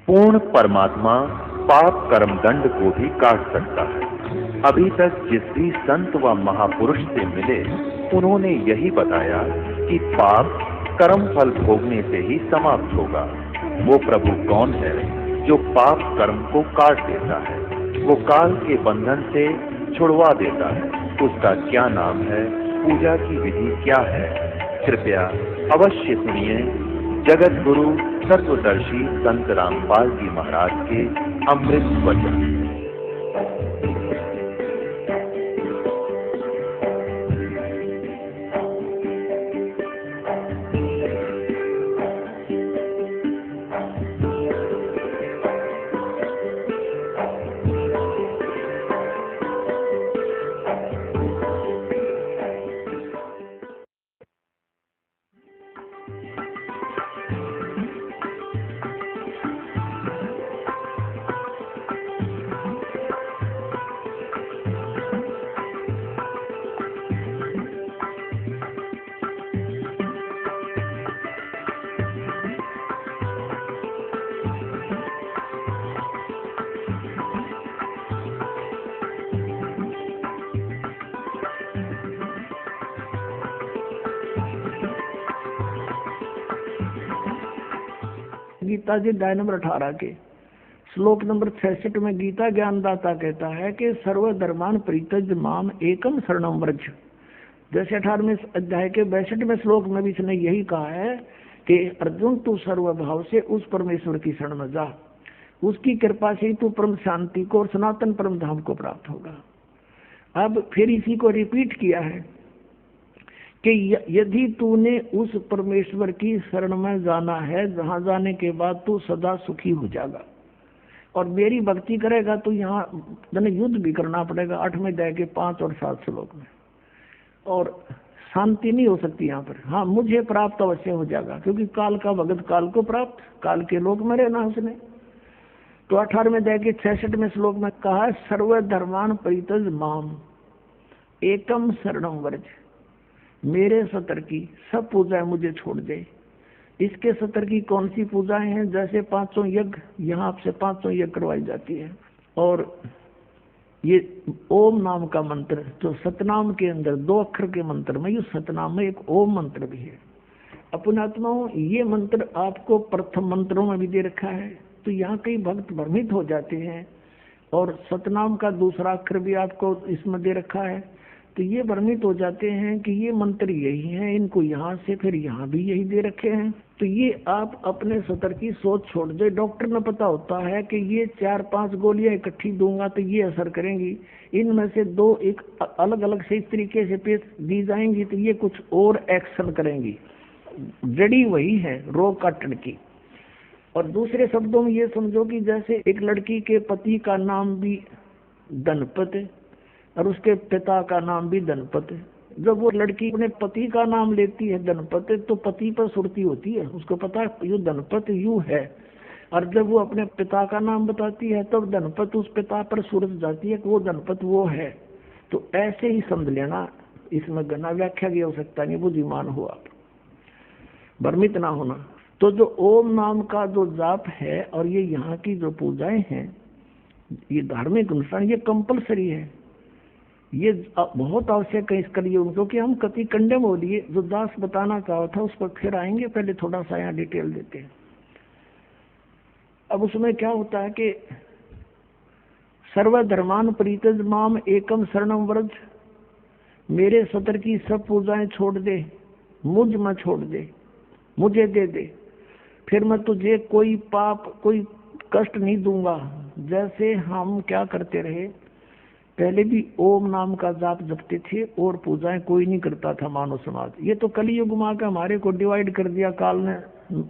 पूर्ण परमात्मा पाप कर्म दंड को भी काट सकता है। अभी तक जिस भी संत व महापुरुष से मिले उन्होंने यही बताया कि पाप कर्म फल भोगने से ही समाप्त होगा। वो प्रभु कौन है जो पाप कर्म को काट देता है, वो काल के बंधन से छुड़वा देता है। उसका क्या नाम है, पूजा की विधि क्या है? कृपया अवश्य सुनिए जगत गुरु तत्वदर्शी संत रामपाल जी महाराज के अमृत वचन। गीता जी अध्याय नंबर 18 के श्लोक नंबर 66 में गीता ज्ञानदाता कहता है कि सर्वधर्मान परित्यज माम एकम शरणम व्रज। जैसे 18वें अध्याय के 62वें श्लोक में भी इसने यही कहा है कि अर्जुन तू सर्वभाव से उस परमेश्वर की शरण में जा, उसकी कृपा से तू परम शांति को और सनातन परम धाम को प्राप्त होगा। अब फिर इसी को रिपीट किया है कि यदि तूने उस परमेश्वर की शरण में जाना है, जहां जाने के बाद तू सदा सुखी हो जाएगा और मेरी भक्ति करेगा तो यहाँ तने युद्ध भी करना पड़ेगा 8वें अध्याय के 5 और 7 श्लोक में, और शांति नहीं हो सकती यहाँ पर। हाँ, मुझे प्राप्त अवश्य हो जाएगा क्योंकि काल का भगत काल को प्राप्त, काल के लोक में रहना उसने। तो 18वें अध्याय के 66वें श्लोक में कहा सर्वधर्मान परित्यज माम एकम शरणम व्रज, मेरे सतर की सब पूजाएं मुझे छोड़ दे। इसके सतर की कौन सी पूजाएं हैं? जैसे 500 यज्ञ, यहाँ आपसे 500 यज्ञ करवाई जाती है, और ये ओम नाम का मंत्र जो सतनाम के अंदर 2 अक्षर के मंत्र में, ये सतनाम में एक ओम मंत्र भी है। अपने आत्माओं, ये मंत्र आपको प्रथम मंत्रों में भी दे रखा है, तो यहाँ कई भक्त भ्रमित हो जाते हैं, और सतनाम का दूसरा अक्षर भी आपको इसमें दे रखा है, तो ये भ्रमित हो जाते हैं कि ये मंत्र यही हैं, इनको यहाँ से फिर यहाँ भी यही दे रखे हैं। तो ये आप अपने सतर की सोच छोड़ दे। डॉक्टर ने पता होता है कि ये 4-5 गोलियां इकट्ठी दूंगा तो ये असर करेंगी, इनमें से 2 एक अलग अलग से इस तरीके से पेश दी जाएंगी तो ये कुछ और एक्शन करेंगी। जड़ी वही है रोग काटने की। और दूसरे शब्दों में ये समझो कि जैसे एक लड़की के पति का नाम भी धनपत है और उसके पिता का नाम भी धनपत है। जब वो लड़की अपने पति का नाम लेती है धनपत, तो पति पर सुरती होती है, उसको पता है यू धनपत यू है। और जब वो अपने पिता का नाम बताती है तब धनपत उस पिता पर सुरत जाती है कि वो धनपत वो है। तो ऐसे ही समझ लेना, इसमें गना व्याख्या की आवश्यकता नहीं, बुद्धिमान हो आप, भ्रमित ना होना। तो जो ओम नाम का जो जाप है और ये यहाँ की जो पूजाएं हैं, ये धार्मिक अनुष्ठान, ये कंपलसरी है, ये बहुत आवश्यक है इस कलयुग, क्योंकि हम कति कंडम हो लिए। जो दास बताना चाहा था उस पर फिर आएंगे, पहले थोड़ा सा यहाँ डिटेल देते हैं। अब उसमें क्या होता है कि सर्वधर्मान परित्यज माम एकम शरणम व्रज, मेरे सतर की सब पूजाएं छोड़ दे, मुझ में छोड़ दे, मुझे दे दे, फिर मैं तुझे कोई पाप कोई कष्ट नहीं दूंगा। जैसे हम क्या करते रहे, पहले भी ओम नाम का जाप जपते थे और पूजाएं कोई नहीं करता था मानव समाज। ये तो कलयुग में आकर हमारे को डिवाइड कर दिया काल ने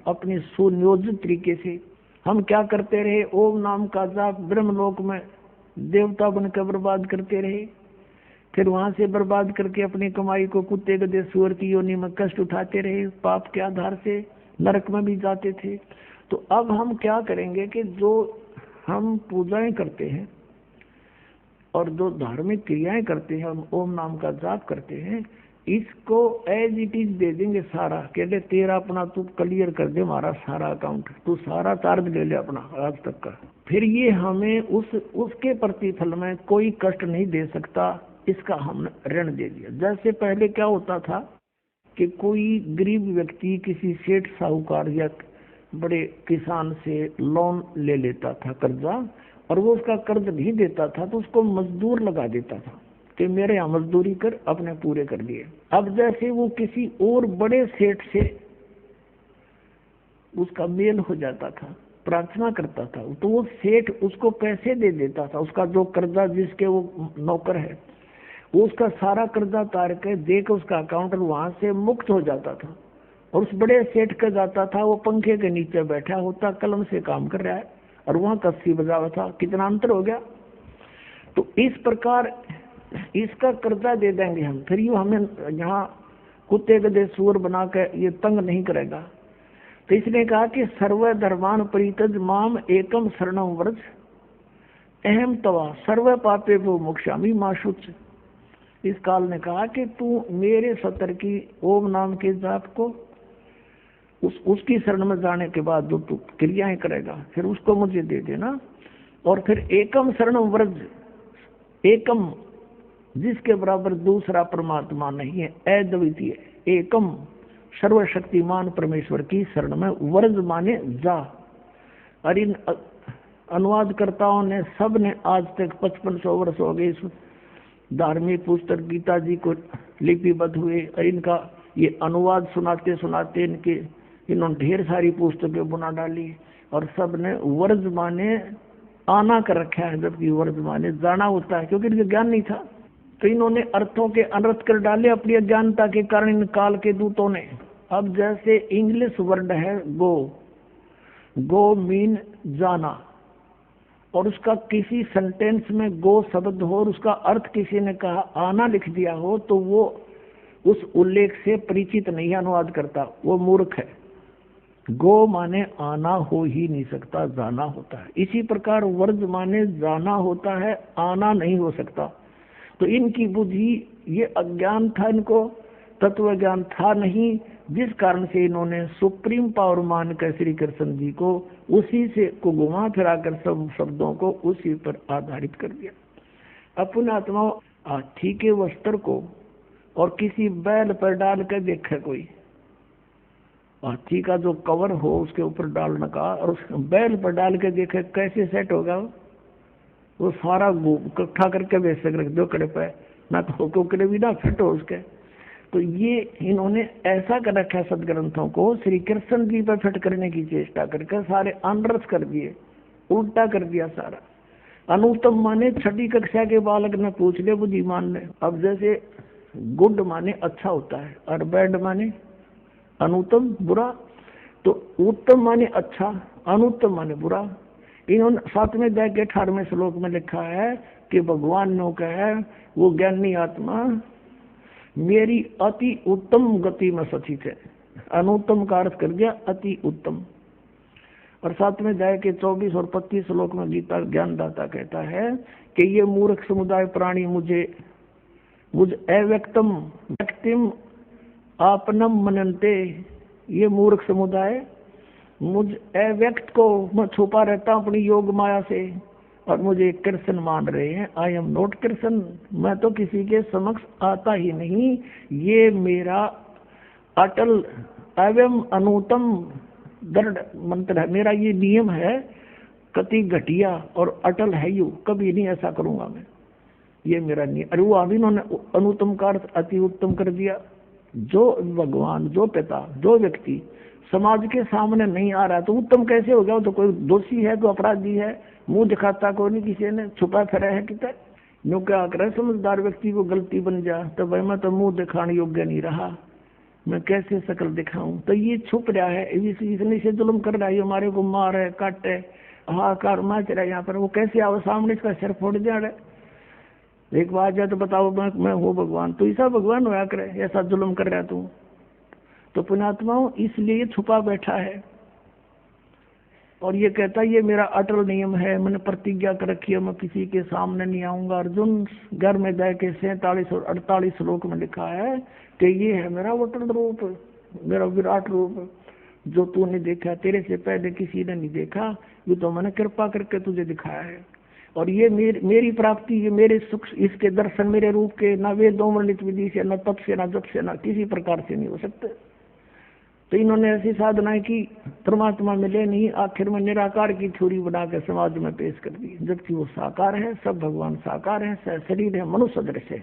अपनी सुनियोजित तरीके से। हम क्या करते रहे, ओम नाम का जाप ब्रह्मलोक में देवता बनकर बर्बाद करते रहे, फिर वहां से बर्बाद करके अपनी कमाई को कुत्ते गधे सूअर की योनि में कष्ट उठाते रहे, पाप के आधार से नरक में भी जाते थे। तो अब हम क्या करेंगे कि जो हम पूजाएं करते हैं और जो धार्मिक क्रियाएं करते हैं, हम ओम नाम का जाप करते हैं, इसको एज इट इज दे देंगे सारा, कहते तेरा अपना तू क्लियर कर दे हमारा सारा अकाउंट, तू सारा चार्ज ले ले अपना आज तक का। फिर ये हमें उसके प्रतिफल में कोई कष्ट नहीं दे सकता, इसका हमने ऋण दे दिया। जैसे पहले क्या होता था कि कोई गरीब व्यक्ति किसी सेठ साहूकार या बड़े किसान से लोन ले लेता था कर्जा, और वो उसका कर्ज नहीं देता था तो उसको मजदूर लगा देता था कि मेरे यहाँ मजदूरी कर, अपने पूरे कर दिए। अब जैसे वो किसी और बड़े सेठ से उसका मेल हो जाता था, प्रार्थना करता था, तो वो सेठ उसको पैसे दे देता था, उसका जो कर्जा जिसके वो नौकर है वो उसका सारा कर्जा तार के देकर उसका अकाउंट वहां से मुक्त हो जाता था। और उस बड़े सेठ का जाता था, वो पंखे के नीचे बैठा होता, कलम से काम कर रहा है और वहां कस्सी बजा हुआ था। कितना अंतर हो गया। तो इस प्रकार इसका कर्जा दे देंगे हम, फिर ये हमें यहाँ कुत्ते गधे सूअर बना के ये तंग नहीं करेगा। तो इसने कहा कि सर्व धर्मान परित्यज माम एकम शरणम व्रज अहम तवा सर्व पापे वो मोक्षामि माशुच। इस काल ने कहा कि तू मेरे सतर की ओम नाम के जाप को उसकी शरण में जाने के बाद जो तू क्रियाएं करेगा फिर उसको मुझे दे देना। और फिर एकम शरणम व्रज, एकम जिसके बराबर दूसरा परमात्मा नहीं है, अद्वितीय एकम सर्वशक्तिमान परमेश्वर की शरण में व्रज माने जा। और इन अनुवादकर्ताओं ने सब ने आज तक 5500 वर्ष हो गए इस धार्मिक पुस्तक गीता जी को लिपिबद्ध हुए, और इनका ये अनुवाद सुनाते सुनाते इन्होंने ढेर सारी पुस्तकें बना डाली, और सब ने वर्ज माने आना कर रखा है, जबकि वर्ज माने जाना होता है, क्योंकि इनका ज्ञान नहीं था। तो इन्होंने अर्थों के अनर्थ कर डाले अपनी अज्ञानता के कारण इन काल के दूतों ने। अब जैसे इंग्लिश वर्ड है गो मीन जाना, और उसका किसी सेंटेंस में गो शब्द हो और उसका अर्थ किसी ने कहा आना लिख दिया हो, तो वो उस उल्लेख से परिचित नहीं अनुवाद करता, वो मूर्ख है। गो माने आना हो ही नहीं सकता, जाना होता है। इसी प्रकार वर्ज माने जाना होता है, आना नहीं हो सकता। तो इनकी बुद्धि, ये अज्ञान था, इनको तत्व ज्ञान था नहीं, जिस कारण से इन्होंने सुप्रीम पावर मान कर श्री कृष्ण जी को उसी से को घुमा फिरा कर सब शब्दों को उसी पर आधारित कर दिया। अपने आत्मा हाथी के वस्त्र को और किसी बैल पर डाल कर देखा कोई, हाथी का जो कवर हो उसके ऊपर डालने का, और उस बैल पर डाल के देखे कैसे सेट होगा, वो सारा इकट्ठा करके वैसे रख दो कड़े पे, ना तो कोकड़े भी ना फिट हो उसके। तो ये इन्होंने ऐसा कर रखा है सदग्रंथों को, श्री कृष्ण जी पर फिट करने की चेष्टा करके सारे अनर्थ कर दिए, उल्टा कर दिया सारा। अनुत्तम माने छठी कक्षा के बालक ने पूछ ले बुद्धिमान ने। अब जैसे गुड माने अच्छा होता है और बैड माने अनुत्तम बुरा, तो उत्तम माने अच्छा, अनुत्तम माने बुरा। इन्होंने 7वें अध्याय के 18वें श्लोक में लिखा है कि भगवान ने कहा है वो ज्ञानी आत्मा मेरी अति उत्तम गति में सचित है। अनुत्तम का अर्थ कर दिया अति उत्तम। और 7वें अध्याय के 24 और 25 श्लोक में गीता ज्ञानदाता कहता है कि ये मूर्ख समुदाय प्राणी मुझ अव्यक्तम व्यक्तिम आपनम मनन्ते, ये मूर्ख समुदाय मुझ अव्यक्त को मैं छुपा रहता हूँ अपनी योग माया से, और मुझे कृष्ण मान रहे हैं। आई एम नॉट कृष्ण, मैं तो किसी के समक्ष आता ही नहीं। ये मेरा अटल एवं अनुतम दृढ़ मंत्र है, मेरा ये नियम है, कति घटिया और अटल है यू, कभी नहीं ऐसा करूंगा मैं, ये मेरा नियम। अरे वो अभी इन्होंने अनुत्तम का अर्थ अति उत्तम कर दिया। जो भगवान, जो पिता, जो व्यक्ति समाज के सामने नहीं आ रहा तो उत्तम कैसे हो गया? तो कोई दोषी है, कोई अपराधी है, मुंह दिखाता कोई नहीं, किसी ने छुपा फिरा है कितना। यूं क्या करे समझदार व्यक्ति को गलती बन जा तो भाई मैं तो मुंह दिखाने योग्य नहीं रहा, मैं कैसे शकल दिखाऊं। तो ये छुप रहा है, इसने से जुल्म कर रहा है, हमारे को मार है, काट है, हाहाकार मच रहा है यहाँ पर। वो कैसे आओ सामने, इसका सिर फोड़ जा रहा है। एक बार जाए तो बताओ मैं हूँ भगवान, तो ऐसा भगवान होया करे, ऐसा जुल्म कर रहा है तू। तो पुण्यात्माओं इसलिए छुपा बैठा है। और ये कहता है ये मेरा अटल नियम है, मैंने प्रतिज्ञा कर रखी है, मैं किसी के सामने नहीं आऊंगा। अर्जुन घर में दय के 47 और 48 श्लोक में लिखा है कि ये है मेरा अटल रूप, मेरा विराट रूप, जो तूने देखा, तेरे से पहले किसी ने नहीं देखा, ये तो मैंने कृपा करके तुझे दिखाया है। और ये मेरी प्राप्ति, ये मेरे सुख, इसके दर्शन मेरे रूप के ना वेदों वर्णित विधि से, न तप से, न जप से, न किसी प्रकार से नहीं हो सकते। तो इन्होंने ऐसी साधनाएं की, परमात्मा मिले नहीं, आखिर में निराकार की थ्योरी बनाकर समाज में पेश कर दी, जबकि वो साकार है, सब भगवान साकार है, शरीर है, मनुष्य सदृश है।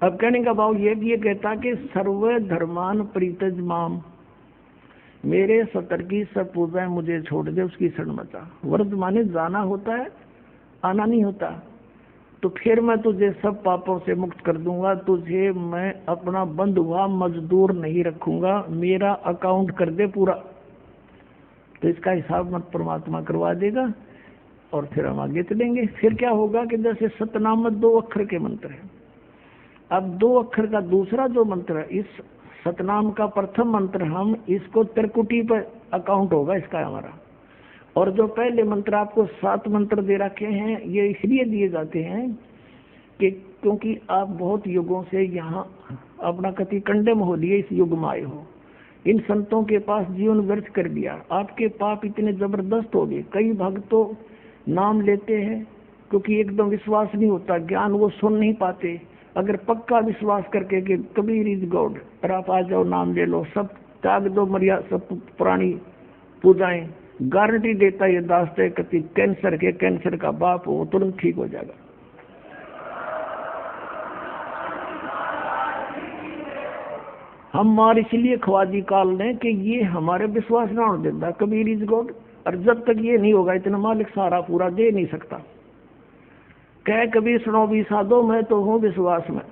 अब कहने का भाव ये भी ये कहता कि सर्व धर्मान परित्यज माम, मेरे सतर की सब पूजाएं मुझे छोड़ दे, उसकी शरण मचा। वर्तमानी जाना होता है, आना नहीं होता। तो फिर मैं तुझे सब पापों से मुक्त कर दूंगा, तुझे मैं अपना बंद हुआ मजदूर नहीं रखूंगा, मेरा अकाउंट कर दे पूरा। तो इसका हिसाब मत परमात्मा करवा देगा और फिर हम आगे चलेंगे। फिर क्या होगा कि जैसे सतनाम 2 अक्षर के मंत्र है, अब 2 अक्षर का दूसरा जो मंत्र है, इस सतनाम का प्रथम मंत्र, हम इसको त्रिकुटी पर अकाउंट होगा इसका हमारा। और जो पहले मंत्र आपको 7 मंत्र दे रखे हैं, ये इसलिए दिए जाते हैं कि क्योंकि आप बहुत युगों से यहाँ अपना कति कंडम हो लिए, इस युग में आए हो, इन संतों के पास जीवन व्यर्थ कर दिया, आपके पाप इतने जबरदस्त हो गए। कई भक्त तो नाम लेते हैं क्योंकि एकदम विश्वास नहीं होता, ज्ञान वो सुन नहीं पाते। अगर पक्का विश्वास करके कि कबीर इज गॉड, और आप आ जाओ, नाम ले लो, सब त्याग दो, मर्यादा सब पुरानी पूजाएं, गारंटी देता ये दास है कति कैंसर का बाप हो, तुरंत ठीक हो जाएगा। हम मार इसलिए ख्वाजी काल ने कि ये हमारे विश्वास ना होने देता कबीर इज गॉड, और जब तक ये नहीं होगा इतना मालिक सारा पूरा दे नहीं सकता। कह कबीर सुनो भी साधो, मैं तो हूँ विश्वास में,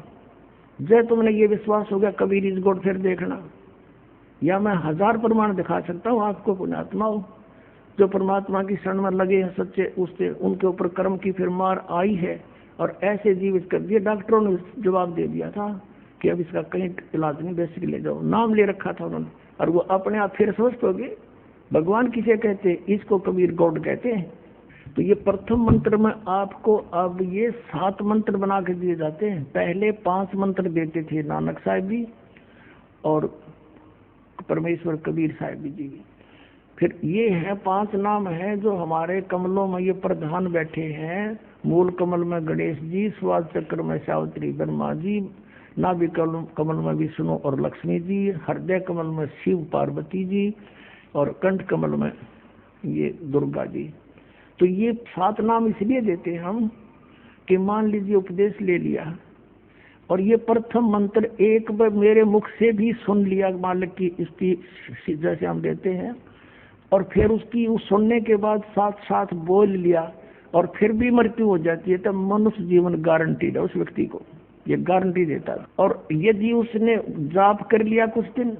जब तुमने ये विश्वास हो गया कबीर इज गॉड, फिर देखना, या मैं 1000 प्रमाण दिखा सकता हूँ आपको, पुण्यात्मा हो जो परमात्मा की शरण में लगे हैं सच्चे, उससे उनके ऊपर कर्म की फिर मार आई है और ऐसे जीवित कर दिए। डॉक्टरों ने जवाब दे दिया था कि अब इसका कहीं इलाज नहीं, बेसिक ले जाओ, नाम ले रखा था उन्होंने, और वो अपने आप फिर स्वस्थ हो गए। भगवान किसे कहते हैं? इसको कबीर गॉड कहते हैं। तो ये प्रथम मंत्र में आपको अब ये 7 मंत्र बना के दिए जाते हैं। पहले 5 मंत्र देते थे नानक साहब जी और परमेश्वर कबीर साहब जी। फिर ये है 5 नाम है जो हमारे कमलों में ये प्रधान बैठे हैं। मूल कमल में गणेश जी, स्वाद चक्र में सावित्री ब्रह्मा जी, नाभि कमल में विष्णु और लक्ष्मी जी, हृदय कमल में शिव पार्वती जी, और कंठ कमल में ये दुर्गा जी। तो ये 7 नाम इसलिए देते हैं हम कि मान लीजिए उपदेश ले लिया और ये प्रथम मंत्र एक बार मेरे मुख से भी सुन लिया मालिक की स्तुति जैसे हम देते हैं, और फिर उसकी उस सुनने के बाद साथ साथ बोल लिया और फिर भी मृत्यु हो जाती है, तब मनुष्य जीवन गारंटीड है उस व्यक्ति को, ये गारंटी देता है। और यदि उसने जाप कर लिया कुछ दिन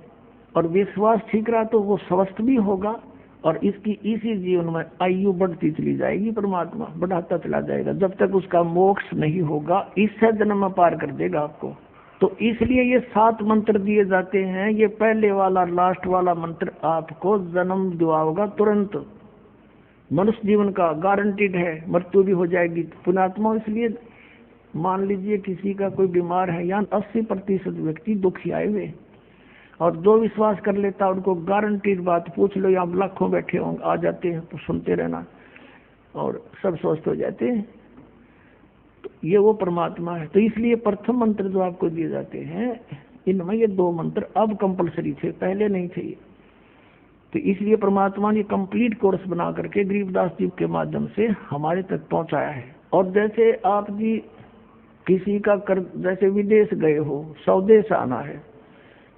और विश्वास ठीक रहा तो वो स्वस्थ भी होगा और इसकी इसी जीवन में आयु बढ़ती चली जाएगी, परमात्मा बढ़ाता चला जाएगा जब तक उसका मोक्ष नहीं होगा, इस जन्म में पार कर देगा आपको। तो इसलिए ये 7 मंत्र दिए जाते हैं। ये पहले वाला लास्ट वाला मंत्र आपको जन्म दिलाएगा तुरंत, मनुष्य जीवन का गारंटीड है, मृत्यु भी हो जाएगी पुण्यात्मा। इसलिए मान लीजिए किसी का कोई बीमार है, यहाँ 80% व्यक्ति दुखी आए हुए, और जो विश्वास कर लेता उनको गारंटीड बात पूछ लो, यहाँ लाखों बैठे होंगे, आ जाते हैं तो सुनते रहना और सब स्वस्थ हो जाते हैं। तो ये वो परमात्मा है। तो इसलिए प्रथम मंत्र जो आपको दिए जाते हैं इनमें ये 2 मंत्र अब कंपलसरी थे, पहले नहीं थे। तो इसलिए परमात्मा ने कंप्लीट कोर्स बना करके गरीबदास जी के माध्यम से हमारे तक पहुंचाया है। और जैसे आप जी किसी का जैसे विदेश गए हो, स्वदेश आना है,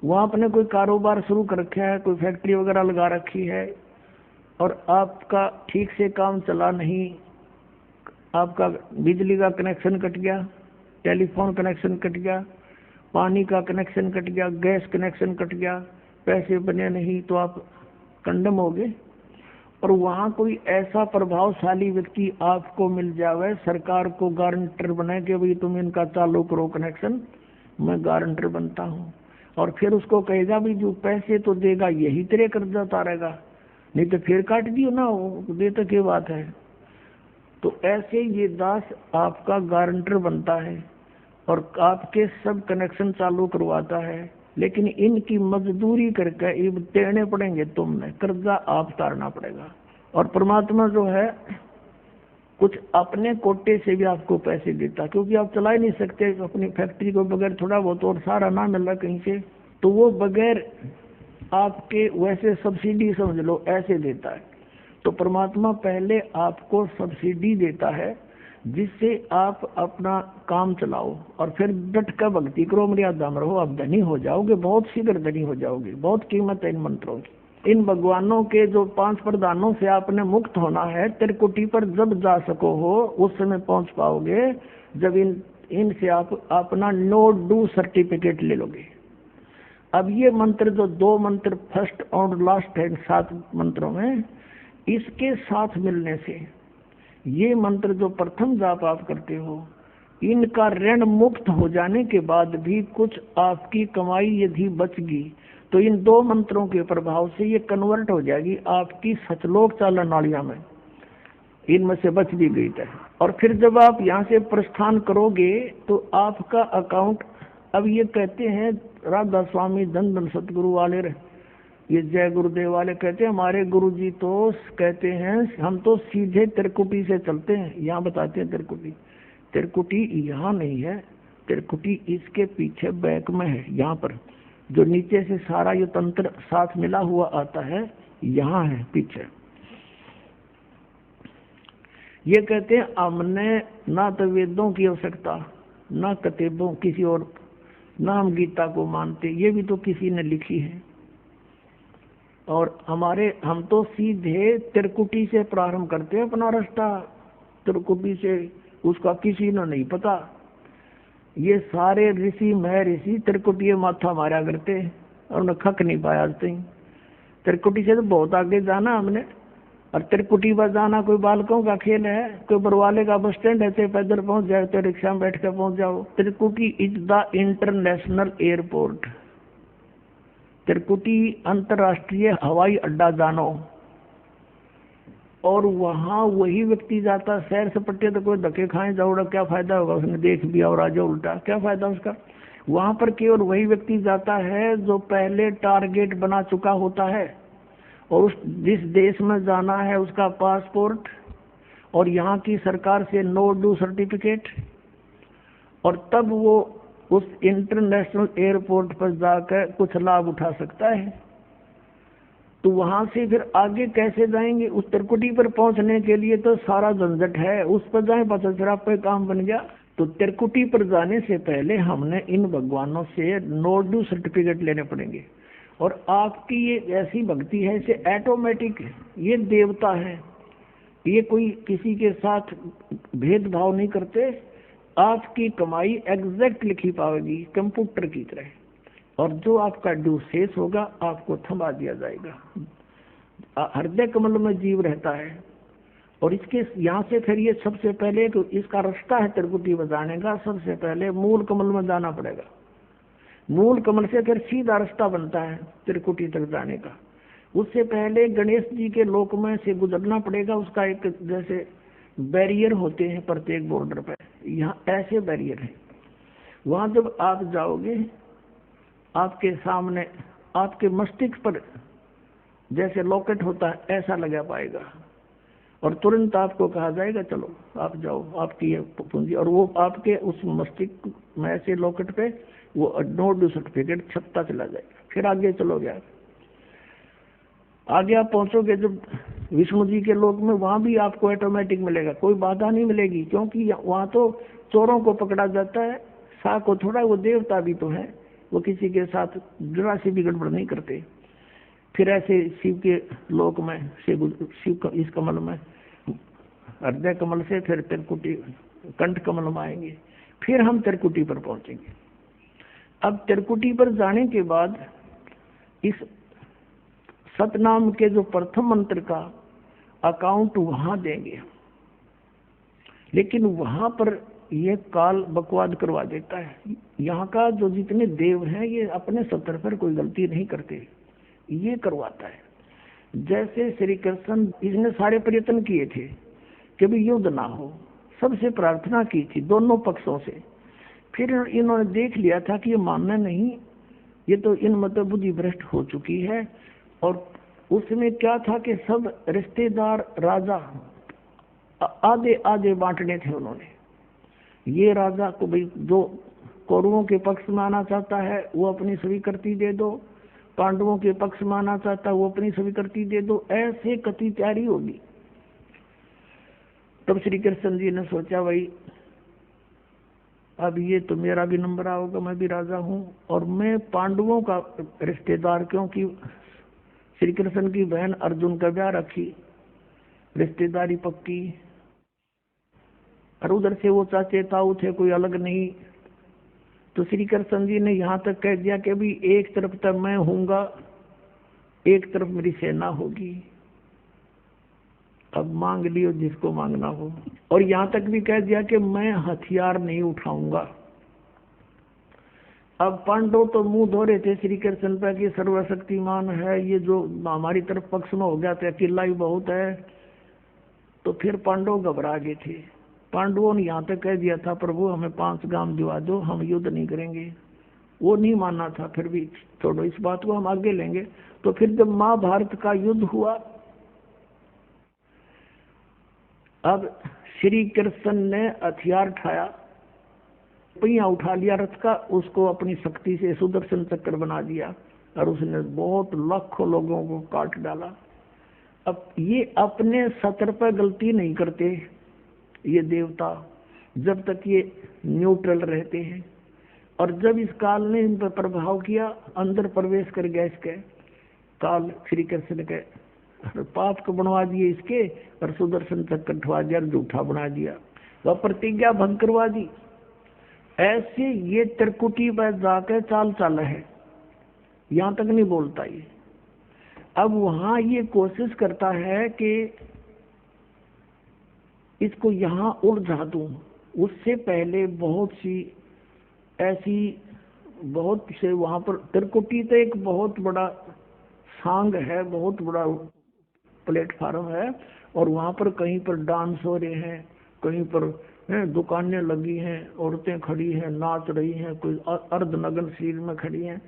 वहाँ आपने कोई कारोबार शुरू कर रखा है, कोई फैक्ट्री वगैरह लगा रखी है और आपका ठीक से काम चला नहीं, आपका बिजली का कनेक्शन कट गया, टेलीफोन कनेक्शन कट गया, पानी का कनेक्शन कट गया, गैस कनेक्शन कट गया, पैसे बने नहीं तो आप कंडम हो गए। और वहाँ कोई ऐसा प्रभावशाली व्यक्ति आपको मिल जावे, सरकार को गारंटर बने कि भाई तुम इनका चालू करो कनेक्शन, मैं गारंटर बनता हूँ, और फिर उसको कहेगा भी जो पैसे तो देगा यही तेरे कर्जा उतारेगा, नहीं तो फिर काट दियो ना, दे तो क्या बात है। तो ऐसे ये दास आपका गारंटर बनता है और आपके सब कनेक्शन चालू करवाता है, लेकिन इनकी मजदूरी करके ये देने पड़ेंगे, तुमने कर्जा आप तारना पड़ेगा। और परमात्मा जो है कुछ अपने कोटे से भी आपको पैसे देता, क्योंकि आप चला ही नहीं सकते अपनी फैक्ट्री को बगैर थोड़ा बहुत और सारा ना मिल रहा कहीं से, तो वो बगैर आपके वैसे सब्सिडी समझ लो ऐसे देता है। तो परमात्मा पहले आपको सब्सिडी देता है जिससे आप अपना काम चलाओ और फिर डट कर भक्ति करो, मर्यादा में रहो, आप धनी हो जाओगे, बहुत शीघ्र धनी हो जाओगे। बहुत कीमत है इन मंत्रों की। इन भगवानों के जो 5 प्रधानों से आपने मुक्त होना है, त्रिकुटी पर जब जा सको हो उस समय पहुंच पाओगे जब इनसे आप अपना नो डू सर्टिफिकेट ले लोगे। अब ये मंत्र जो 2 मंत्र फर्स्ट और लास्ट है 7 मंत्रों में, इसके साथ मिलने से ये मंत्र जो प्रथम जाप आप करते हो, इनका ऋण मुक्त हो जाने के बाद भी कुछ आपकी कमाई यदि बचगी तो इन 2 मंत्रों के प्रभाव से ये कन्वर्ट हो जाएगी आपकी सचलोक चालन नालिया में, इनमें से बच भी गई है। और फिर जब आप यहाँ से प्रस्थान करोगे तो आपका अकाउंट, अब ये कहते हैं राधा स्वामी धन धन सतगुरु वाले, ये जय गुरुदेव वाले कहते हैं, हमारे गुरुजी तो कहते हैं हम तो सीधे त्रिकुटी से चलते हैं। यहाँ बताते हैं त्रिकुटी यहाँ नहीं है, त्रिकुटी इसके पीछे बैक में है, यहाँ पर जो नीचे से सारा ये तंत्र साथ मिला हुआ आता है, यहाँ है पीछे। ये कहते हैं हमने ना तो वेदों की आवश्यकता, ना किताबों किसी और, ना हम गीता को मानते, ये भी तो किसी ने लिखी है। और हम तो सीधे त्रिकुटी से प्रारंभ करते हैं अपना रास्ता, त्रिकुटी से, उसका किसी ने नहीं पता। ये सारे ऋषि महर्षि त्रिकुटी माथा मारा करते और उन्हें खक नहीं पाया। त्रिकुटी से तो बहुत आगे जाना हमने, और त्रिकुटी पर जाना कोई बालकों का खेल है, कोई बरवाले का बस स्टैंड है, तो पैदल पहुंच जाए तो रिक्शा में बैठ कर पहुंच जाओ। त्रिकुटी इज द इंटरनेशनल एयरपोर्ट, त्रिकुटी अंतर्राष्ट्रीय हवाई अड्डा जानो। और वहाँ वही व्यक्ति जाता, सैर सपट्टे तो कोई धक्के खाए जाओ, क्या फायदा होगा, उसने देख भी और आ जाओ उल्टा, क्या फायदा उसका। वहाँ पर केवल वही व्यक्ति जाता है जो पहले टारगेट बना चुका होता है, और उस जिस देश में जाना है उसका पासपोर्ट और यहाँ की सरकार से नो डू सर्टिफिकेट, और तब वो उस इंटरनेशनल एयरपोर्ट पर जाकर कुछ लाभ उठा सकता है। तो वहां से फिर आगे कैसे जाएंगे? उस त्रिकुटी पर पहुंचने के लिए तो सारा झंझट है, उस पर जाए पता चला पे काम बन गया। तो त्रिकुटी पर जाने से पहले हमने इन भगवानों से नो डू सर्टिफिकेट लेने पड़ेंगे। और आपकी ये ऐसी भक्ति है, इसे ऑटोमेटिक, ये देवता है, ये कोई किसी के साथ भेदभाव नहीं करते। आपकी कमाई एग्जैक्ट लिखी पाएगी कंप्यूटर की तरह, और जो आपका ड्यू शेष होगा आपको थमा दिया जाएगा। हृदय कमल में जीव रहता है, और इसके यहाँ से फिर ये सबसे पहले तो इसका रास्ता है त्रिकुटी बजाने का, सबसे पहले मूल कमल में जाना पड़ेगा। मूल कमल से फिर सीधा रास्ता बनता है त्रिकुटी तक जाने का। उससे पहले गणेश जी के लोक में से गुजरना पड़ेगा। उसका एक जैसे बैरियर होते हैं प्रत्येक बॉर्डर पर, यहाँ ऐसे बैरियर है। वहाँ जब आप जाओगे आपके सामने आपके मस्तिष्क पर जैसे लॉकेट होता है ऐसा लगा पाएगा, और तुरंत आपको कहा जाएगा चलो आप जाओ, आपकी ये पूंजी, और वो आपके उस मस्तिष्क में ऐसे लॉकेट पे वो नो डू सर्टिफिकेट छपता चला जाएगा। फिर आगे चलोगे आप, आगे आप पहुंचोगे जब विष्णु जी के लोक में, वहां भी आपको ऑटोमेटिक मिलेगा, कोई बाधा नहीं मिलेगी, क्योंकि वहां तो चोरों को पकड़ा जाता है, सा को थोड़ा, वो देवता भी तो है, वो किसी के साथ जरा सी भी गड़बड़ नहीं करते। फिर ऐसे शिव के लोक में शिव इस कमल में, हृदय कमल से फिर त्रिकुटी कंठ कमल में आएंगे, फिर हम त्रिकुटी पर पहुंचेंगे। अब त्रिकुटी पर जाने के बाद इस सतनाम के जो प्रथम मंत्र का अकाउंट वहां देंगे, लेकिन वहां पर ये काल बकवाद करवा देता है। यहाँ का जो जितने देव हैं ये अपने सतर पर कोई गलती नहीं करते, ये करवाता है। जैसे श्री कृष्ण इसने सारे प्रयत्न किए थे कि भी युद्ध ना हो, सबसे प्रार्थना की थी दोनों पक्षों से। फिर इन्होंने देख लिया था कि ये मानना नहीं, ये तो इन मत बुद्धि भ्रष्ट हो चुकी है। और उसमें क्या था कि सब रिश्तेदार राजा आधे आधे बांटने थे उन्होंने। ये राजा को भाई जो कौरवों के पक्ष में आना चाहता है वो अपनी स्वीकृति दे दो, पांडवों के पक्ष में आना चाहता है वो अपनी स्वीकृति दे दो, ऐसे कति तैयारी होगी। तब श्री कृष्ण जी ने सोचा भाई अब ये तो मेरा भी नंबर आओगा, मैं भी राजा हूं और मैं पांडवों का रिश्तेदार, क्योंकि श्री कृष्ण की बहन अर्जुन का ब्याह रखी, रिश्तेदारी पक्की। और उधर से वो चाचे ताऊ थे, कोई अलग नहीं। तो श्री कृष्ण जी ने यहाँ तक कह दिया कि अभी एक तरफ तक मैं हूँगा, एक तरफ मेरी सेना होगी, अब मांग लियो जिसको मांगना हो। और यहाँ तक भी कह दिया कि मैं हथियार नहीं उठाऊंगा। अब पांडव तो मुंह धो रहे थे श्री कृष्ण पे कि सर्वशक्तिमान है, ये जो हमारी तरफ पक्ष में हो गया तो अकेला ही बहुत है। तो फिर पांडव घबरा गए थे। पांडवों ने यहाँ तक कह दिया था प्रभु हमें 5 गांव दिवा दो, हम युद्ध नहीं करेंगे। वो नहीं मानना था, फिर भी छोड़ो इस बात को, हम आगे लेंगे। तो फिर जब महाभारत का युद्ध हुआ, अब श्री कृष्ण ने हथियार उठाया, पहिया उठा लिया रथ का, उसको अपनी शक्ति से सुदर्शन चक्र बना दिया और उसने बहुत लाखों लोगों को काट डाला। अब ये अपने सत्र पर गलती नहीं करते ये देवता, जब तक ये न्यूट्रल रहते हैं। और जब इस काल ने इन पर प्रभाव किया, अंदर प्रवेश कर गया इसके काल, श्री कृष्ण के पाप को बनवा दिए इसके और सुदर्शन चक्र उठवा दिया, झूठा बना दिया, वह प्रतिज्ञा भंग करवा दी। ऐसे ये त्रिकुटी पर जाकर चाल चाल है, यहाँ तक नहीं बोलता ये। अब वहां ये कोशिश करता है कि इसको यहाँ उलझा दूं। उससे पहले बहुत सी ऐसी बहुत से वहां पर त्रिकुटी तो एक बहुत बड़ा सांग है, बहुत बड़ा प्लेटफार्म है, और वहां पर कहीं पर डांस हो रहे हैं, कहीं पर दुकानें लगी हैं, औरतें खड़ी हैं, नाच रही हैं, कोई अर्धनग्न शरीर में खड़ी हैं,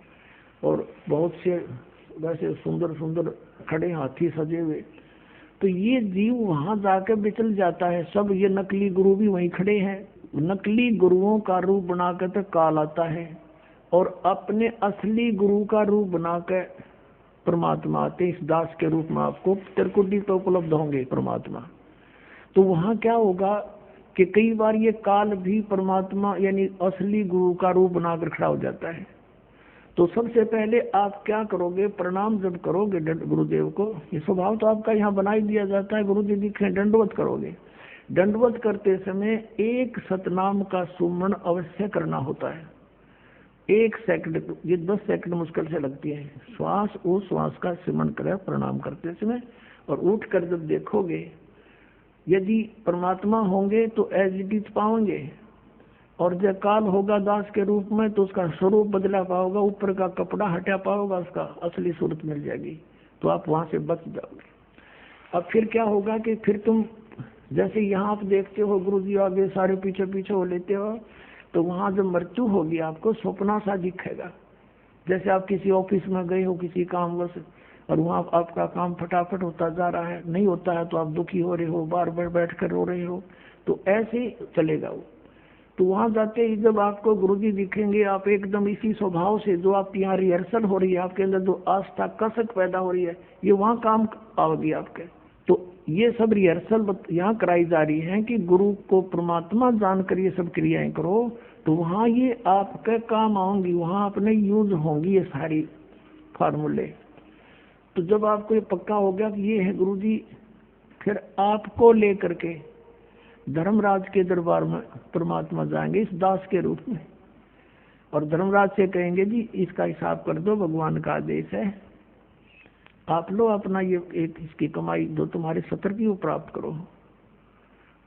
और बहुत से वैसे सुंदर सुंदर खड़े हाथी सजे हुए। तो ये जीव वहां जाकर बिचल जाता है। सब ये नकली गुरु भी वहीं खड़े हैं, नकली गुरुओं का रूप बनाकर तो काल आता है, और अपने असली गुरु का रूप बनाकर परमात्मा आते। इस दास के रूप में आपको त्रिकुटी पे उपलब्ध होंगे परमात्मा। तो वहां क्या होगा कि कई बार ये काल भी परमात्मा यानी असली गुरु का रूप बनाकर खड़ा हो जाता है। तो सबसे पहले आप क्या करोगे, प्रणाम जब करोगे गुरुदेव को, ये स्वभाव तो आपका यहाँ बना ही दिया जाता है, गुरु जी दिखे दंडवत करोगे। दंडवत करते समय एक सतनाम का सुमरण अवश्य करना होता है। 1 सेकंड, ये 10 सेकंड मुश्किल से लगती है। श्वास उस श्वास का सिमरण करे प्रणाम करते समय, और उठ कर जब देखोगे यदि परमात्मा होंगे तो एज इट इज पाओगे, और जब काल होगा दास के रूप में तो उसका स्वरूप बदला पाओगा, ऊपर का कपड़ा हटा पाओगा, उसका असली सूरत मिल जाएगी, तो आप वहां से बच जाओगे। अब फिर क्या होगा कि फिर तुम जैसे यहाँ आप देखते हो गुरु जी आगे सारे पीछे पीछे हो लेते हो, तो वहां जब मृत्यु होगी आपको स्वप्ना सा दिखेगा। जैसे आप किसी ऑफिस में गए हो किसी काम वश, और वहाँ आपका काम फटाफट होता जा रहा है, नहीं होता है तो आप दुखी हो रहे हो, बार बार बैठ कर रो रहे हो, तो ऐसे ही चलेगा वो। तो वहां जाते ही जब आपको गुरुजी दिखेंगे, आप एकदम इसी स्वभाव से जो आपकी यहाँ रिहर्सल हो रही है, आपके अंदर जो आस्था कसक पैदा हो रही है, ये वहां काम आओगी आपके। तो ये सब रिहर्सल यहाँ कराई जा रही है कि गुरु को परमात्मा जानकर ये सब क्रियाएं करो, तो वहां ये आपके काम आऊंगी, वहां अपने यूज होंगी ये सारी फार्मूले। तो जब आपको ये पक्का हो गया कि ये है गुरुजी, फिर आपको लेकर के धर्मराज के दरबार में परमात्मा जाएंगे इस दास के रूप में, और धर्मराज से कहेंगे जी इसका हिसाब कर दो, भगवान का आदेश है, आप लो अपना ये एक इसकी कमाई जो तुम्हारे सत्र की वो प्राप्त करो।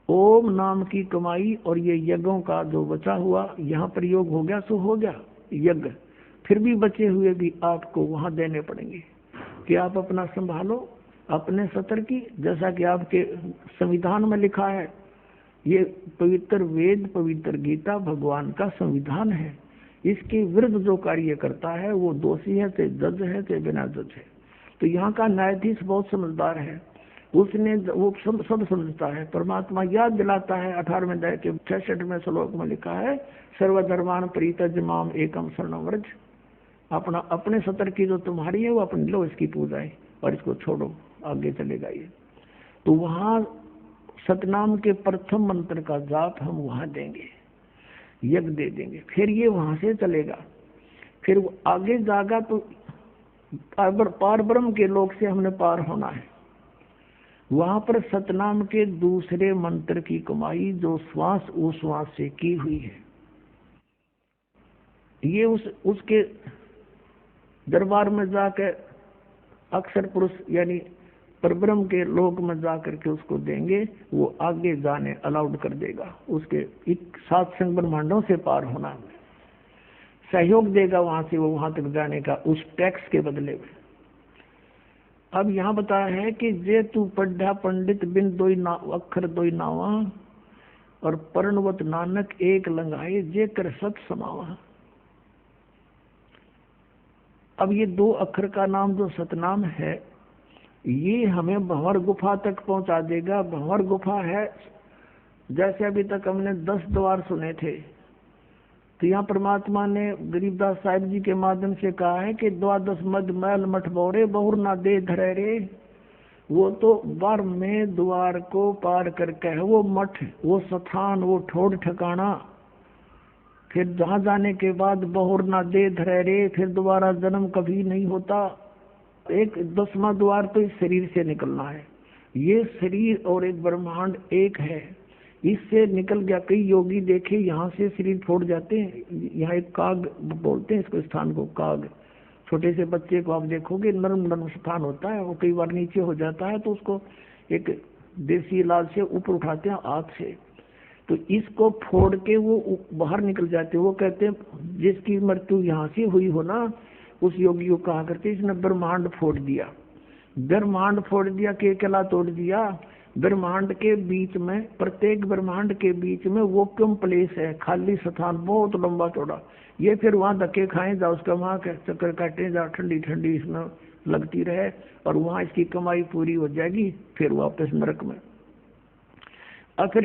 ओम नाम की कमाई और ये यज्ञों का जो बचा हुआ यहाँ पर योग हो गया सो हो गया यज्ञ, फिर भी बचे हुए भी आपको वहां देने पड़ेंगे कि आप अपना संभालो अपने सतर की, जैसा कि आपके संविधान में लिखा है, ये पवित्र वेद, पवित्र गीता भगवान का संविधान है। इसके विरुद्ध जो कार्य करता है वो दोषी है, चाहे जज है चाहे बिना जज है। तो यहाँ का न्यायाधीश बहुत समझदार है, उसने वो सब समझता है। परमात्मा याद दिलाता है 18वें अध्याय के 66वें श्लोक में लिखा है, सर्वधर्मान परित्यज्य माम एकम शरणं व्रज। अपना अपने सतर की जो तुम्हारी है वो अपने लो, इसकी पूजा है और इसको छोड़ो, आगे चलेगा ये। तो वहाँ सतनाम के प्रथम मंत्र का जाप हम वहाँ देंगे, यज्ञ दे देंगे, फिर ये वहां से चलेगा। फिर वो आगे जागा तो पार ब्रह्म के लोक से हमने पार होना है। वहां पर सतनाम के दूसरे मंत्र की कमाई जो श्वास उश्वास से की हुई है, ये उसके दरबार में जाकर अक्षर पुरुष यानी परब्रह्म के लोक में जाकर के उसको देंगे, वो आगे जाने अलाउड कर देगा। उसके 7 संग ब्रह्मांडों से पार होना सहयोग देगा वहां से वो वहां तक जाने का, उस टैक्स के बदले में। अब यहाँ बताया है कि जे तू पढ़ा पंडित बिन दोई ना अक्षर दोई नावा, और पर्णवत नानक एक लंगाए जे कर सत समावा। अब ये 2 अक्षर का नाम जो सतनाम है, ये हमें भंवर गुफा तक पहुंचा देगा। भंवर गुफा है, जैसे अभी तक हमने 10 द्वार सुने थे, तो यहाँ परमात्मा ने गरीबदास साहिब जी के माध्यम से कहा है कि 12 मद मैल मठ बोरे बहुर ना दे धरे रे। वो तो 12वें द्वार को पार करके है वो मठ, वो स्थान, वो ठोड़ ठिकाना। फिर जहाँ जाने के बाद बहुर ना दे धरे रे, फिर दोबारा जन्म कभी नहीं होता। एक 10वां द्वार तो इस शरीर से निकलना है। ये शरीर और एक ब्रह्मांड एक है, इससे निकल गया। कई योगी देखे यहाँ से शरीर छोड़ जाते हैं। यहाँ एक काग बोलते हैं इसको, स्थान को काग। छोटे से बच्चे को आप देखोगे, नरम नरम स्थान होता है, वो कई बार नीचे हो जाता है तो उसको एक देसी इलाज से ऊपर उठाते हैं हाथ से, तो इसको फोड़ के वो बाहर निकल जाते हैं। वो कहते हैं जिसकी मृत्यु यहाँ से हुई हो ना, उस योगी को कहा करते इसने ब्रह्मांड फोड़ दिया। ब्रह्मांड फोड़ दिया, केकला तोड़ दिया। ब्रह्मांड के बीच में, प्रत्येक ब्रह्मांड के बीच में वो क्यों प्लेस है, खाली स्थान बहुत लंबा चौड़ा। ये फिर वहां धक्के खाए जाओ, उसका वहां चक्कर काटे जाओ, ठंडी ठंडी इसमें लगती रहे, और वहां इसकी कमाई पूरी हो जाएगी, फिर वापस नरक में। और फिर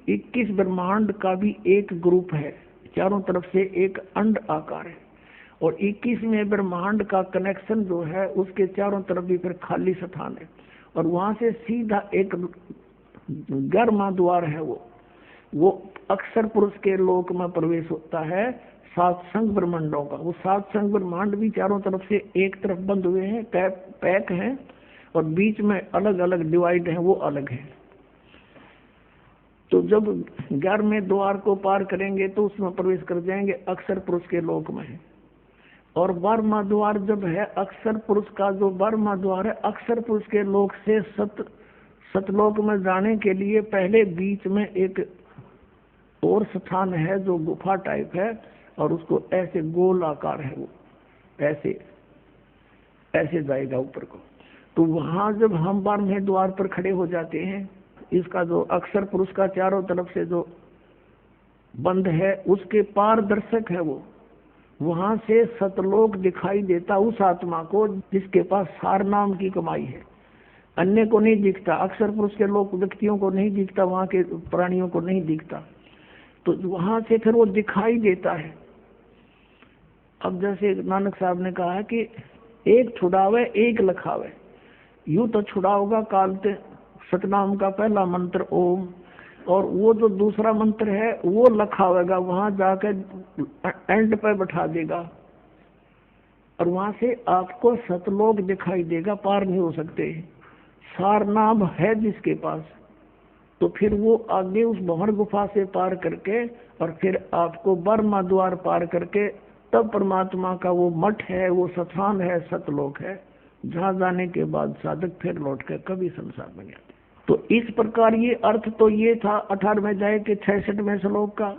21 ब्रह्मांड का भी एक ग्रुप है, चारों तरफ से एक अंड आकार है, और 21वें ब्रह्मांड का कनेक्शन जो है उसके चारों तरफ भी फिर खाली स्थान है, और वहां से सीधा एक 11वां द्वार है, वो अक्षर पुरुष के लोक में प्रवेश होता है 7 संग ब्रह्मांडों का। वो 7 संग ब्रह्मांड भी चारों तरफ से एक तरफ बंद हुए हैं, पैक हैं, और बीच में अलग अलग डिवाइड हैं, वो अलग है। तो जब 11वें द्वार को पार करेंगे तो उसमें प्रवेश कर जाएंगे, अक्षर पुरुष के लोक में है। और 12वां द्वार जब है अक्षर पुरुष का, जो 12वां द्वार है अक्षर पुरुष के लोक से सतलोक में जाने के लिए पहले बीच में एक और स्थान है जो गुफा टाइप है, और उसको ऐसे गोल आकार है, वो ऐसे जाएगा ऊपर को। तो वहां जब हम 12वें द्वार पर खड़े हो जाते हैं, इसका जो अक्षर पुरुष का चारों तरफ से जो बंद है उसके पारदर्शक है, वो वहां से सतलोक दिखाई देता उस आत्मा को जिसके पास सार नाम की कमाई है। अन्य को नहीं दिखता, अक्षर पुरुष के लोग व्यक्तियों को नहीं दिखता, वहां के प्राणियों को नहीं दिखता, तो वहां से फिर वो दिखाई देता है। अब जैसे नानक साहब ने कहा है कि एक छुड़ावे एक लखावे, यूं तो छुड़ाओगा कालते सतनाम का पहला मंत्र ओम, और वो जो दूसरा मंत्र है वो लखावेगा, वहां जाकर एंड पे बैठा देगा, और वहां से आपको सतलोक दिखाई देगा, पार नहीं हो सकते। सार नाम है जिसके पास, तो फिर वो आगे उस भंवर गुफा से पार करके, और फिर आपको 12वां द्वार पार करके तब परमात्मा का वो मठ है, वो स्थान है, सतलोक है, जहाँ जाने के बाद साधक फिर लौट कर कभी संसार में नहीं आते। तो इस प्रकार ये अर्थ तो ये था 18वें अध्याय के 66वें श्लोक का।